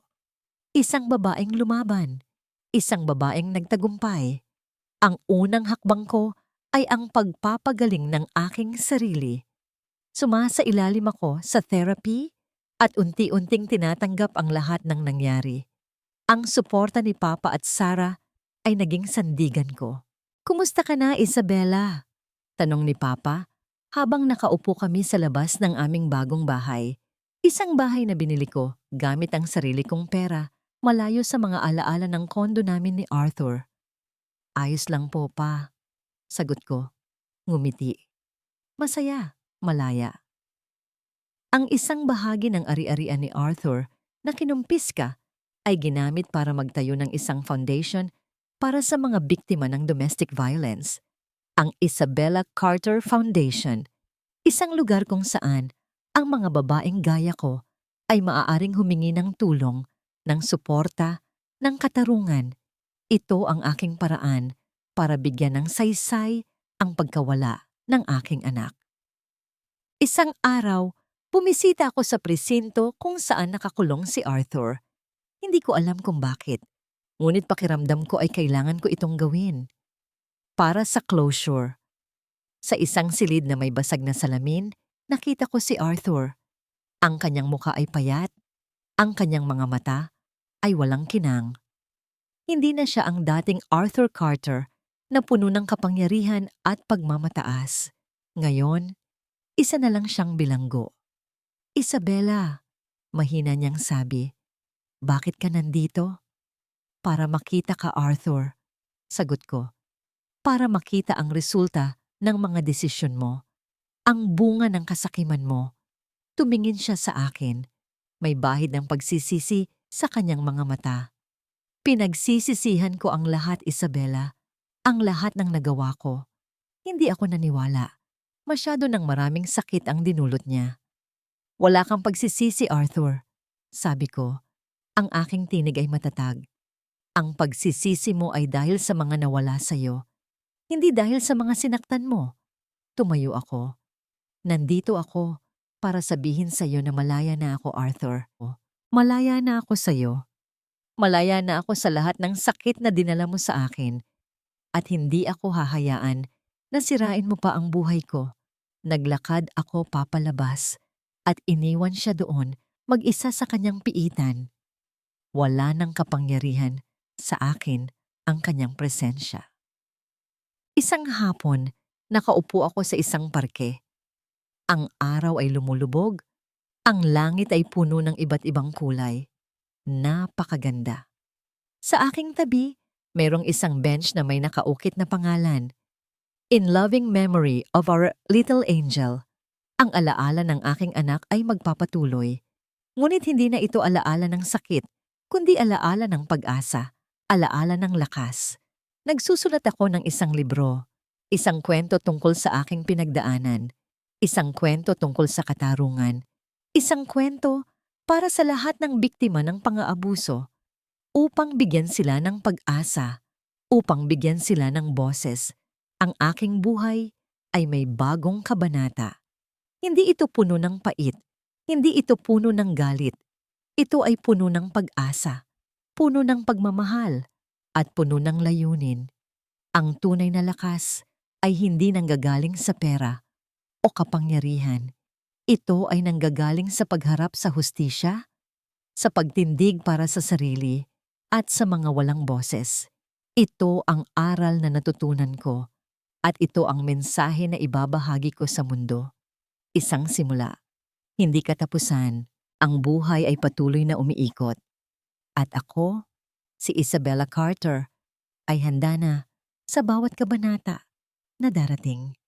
Isang babaeng lumaban. Isang babaeng nagtagumpay. Ang unang hakbang ko ay ang pagpapagaling ng aking sarili. Sumasailalim ako sa therapy at unti-unting tinatanggap ang lahat ng nangyari. Ang suporta ni Papa at Sarah ay naging sandigan ko. Kumusta ka na, Isabella? Tanong ni Papa habang nakaupo kami sa labas ng aming bagong bahay. Isang bahay na binili ko gamit ang sarili kong pera, malayo sa mga alaala ng kondo namin ni Arthur. Ayos lang po, Pa. Sagot ko. Ngumiti. Masaya, malaya. Ang isang bahagi ng ari-arian ni Arthur na kinumpis ka ay ginamit para magtayo ng isang foundation para sa mga biktima ng domestic violence. Ang Isabella Carter Foundation. Isang lugar kung saan ang mga babaeng gaya ko ay maaaring humingi ng tulong, ng suporta, ng katarungan. Ito ang aking paraan para bigyan ng saysay ang pagkawala ng aking anak. Isang araw, bumisita ako sa presinto kung saan nakakulong si Arthur. Hindi ko alam kung bakit, ngunit pakiramdam ko ay kailangan ko itong gawin. Para sa closure. Sa isang silid na may basag na salamin, nakita ko si Arthur. Ang kanyang mukha ay payat, ang kanyang mga mata ay walang kinang. Hindi na siya ang dating Arthur Carter na puno ng kapangyarihan at pagmamataas. Ngayon, isa na lang siyang bilanggo. Isabella, mahina niyang sabi. Bakit ka nandito? Para makita ka, Arthur. Sagot ko. Para makita ang resulta ng mga desisyon mo. Ang bunga ng kasakiman mo. Tumingin siya sa akin. May bahid ng pagsisisi sa kanyang mga mata. Pinagsisisihan ko ang lahat, Isabela. Ang lahat ng nagawa ko. Hindi ako naniwala. Masyado ng maraming sakit ang dinulot niya. Wala kang pagsisisi, Arthur. Sabi ko, ang aking tinig ay matatag. Ang pagsisisi mo ay dahil sa mga nawala sa'yo. Hindi dahil sa mga sinaktan mo. Tumayo ako. Nandito ako para sabihin sa'yo na malaya na ako, Arthur. Malaya na ako sa'yo. Malaya na ako sa lahat ng sakit na dinala mo sa akin. At hindi ako hahayaan na sirain mo pa ang buhay ko. Naglakad ako papalabas at iniwan siya doon mag-isa sa kanyang piitan. Wala nang kapangyarihan sa akin ang kanyang presensya. Isang hapon, nakaupo ako sa isang parke. Ang araw ay lumulubog, ang langit ay puno ng iba't ibang kulay. Napakaganda. Sa aking tabi, mayroong isang bench na may nakaukit na pangalan. In loving memory of our little angel. Ang alaala ng aking anak ay magpapatuloy. Ngunit hindi na ito alaala ng sakit, kundi alaala ng pag-asa, alaala ng lakas. Nagsusulat ako ng isang libro, isang kwento tungkol sa aking pinagdaanan, isang kwento tungkol sa katarungan, isang kwento para sa lahat ng biktima ng pang-aabuso, upang bigyan sila ng pag-asa, upang bigyan sila ng boses. Ang aking buhay ay may bagong kabanata. Hindi ito puno ng pait, hindi ito puno ng galit. Ito ay puno ng pag-asa, puno ng pagmamahal, at puno ng layunin. Ang tunay na lakas ay hindi nanggagaling sa pera o kapangyarihan. Ito ay nanggagaling sa pagharap sa hustisya, sa pagtindig para sa sarili, at sa mga walang boses. Ito ang aral na natutunan ko, at ito ang mensahe na ibabahagi ko sa mundo. Isang simula, hindi katapusan, ang buhay ay patuloy na umiikot. At ako, si Isabella Carter, ay handa na sa bawat kabanata na darating.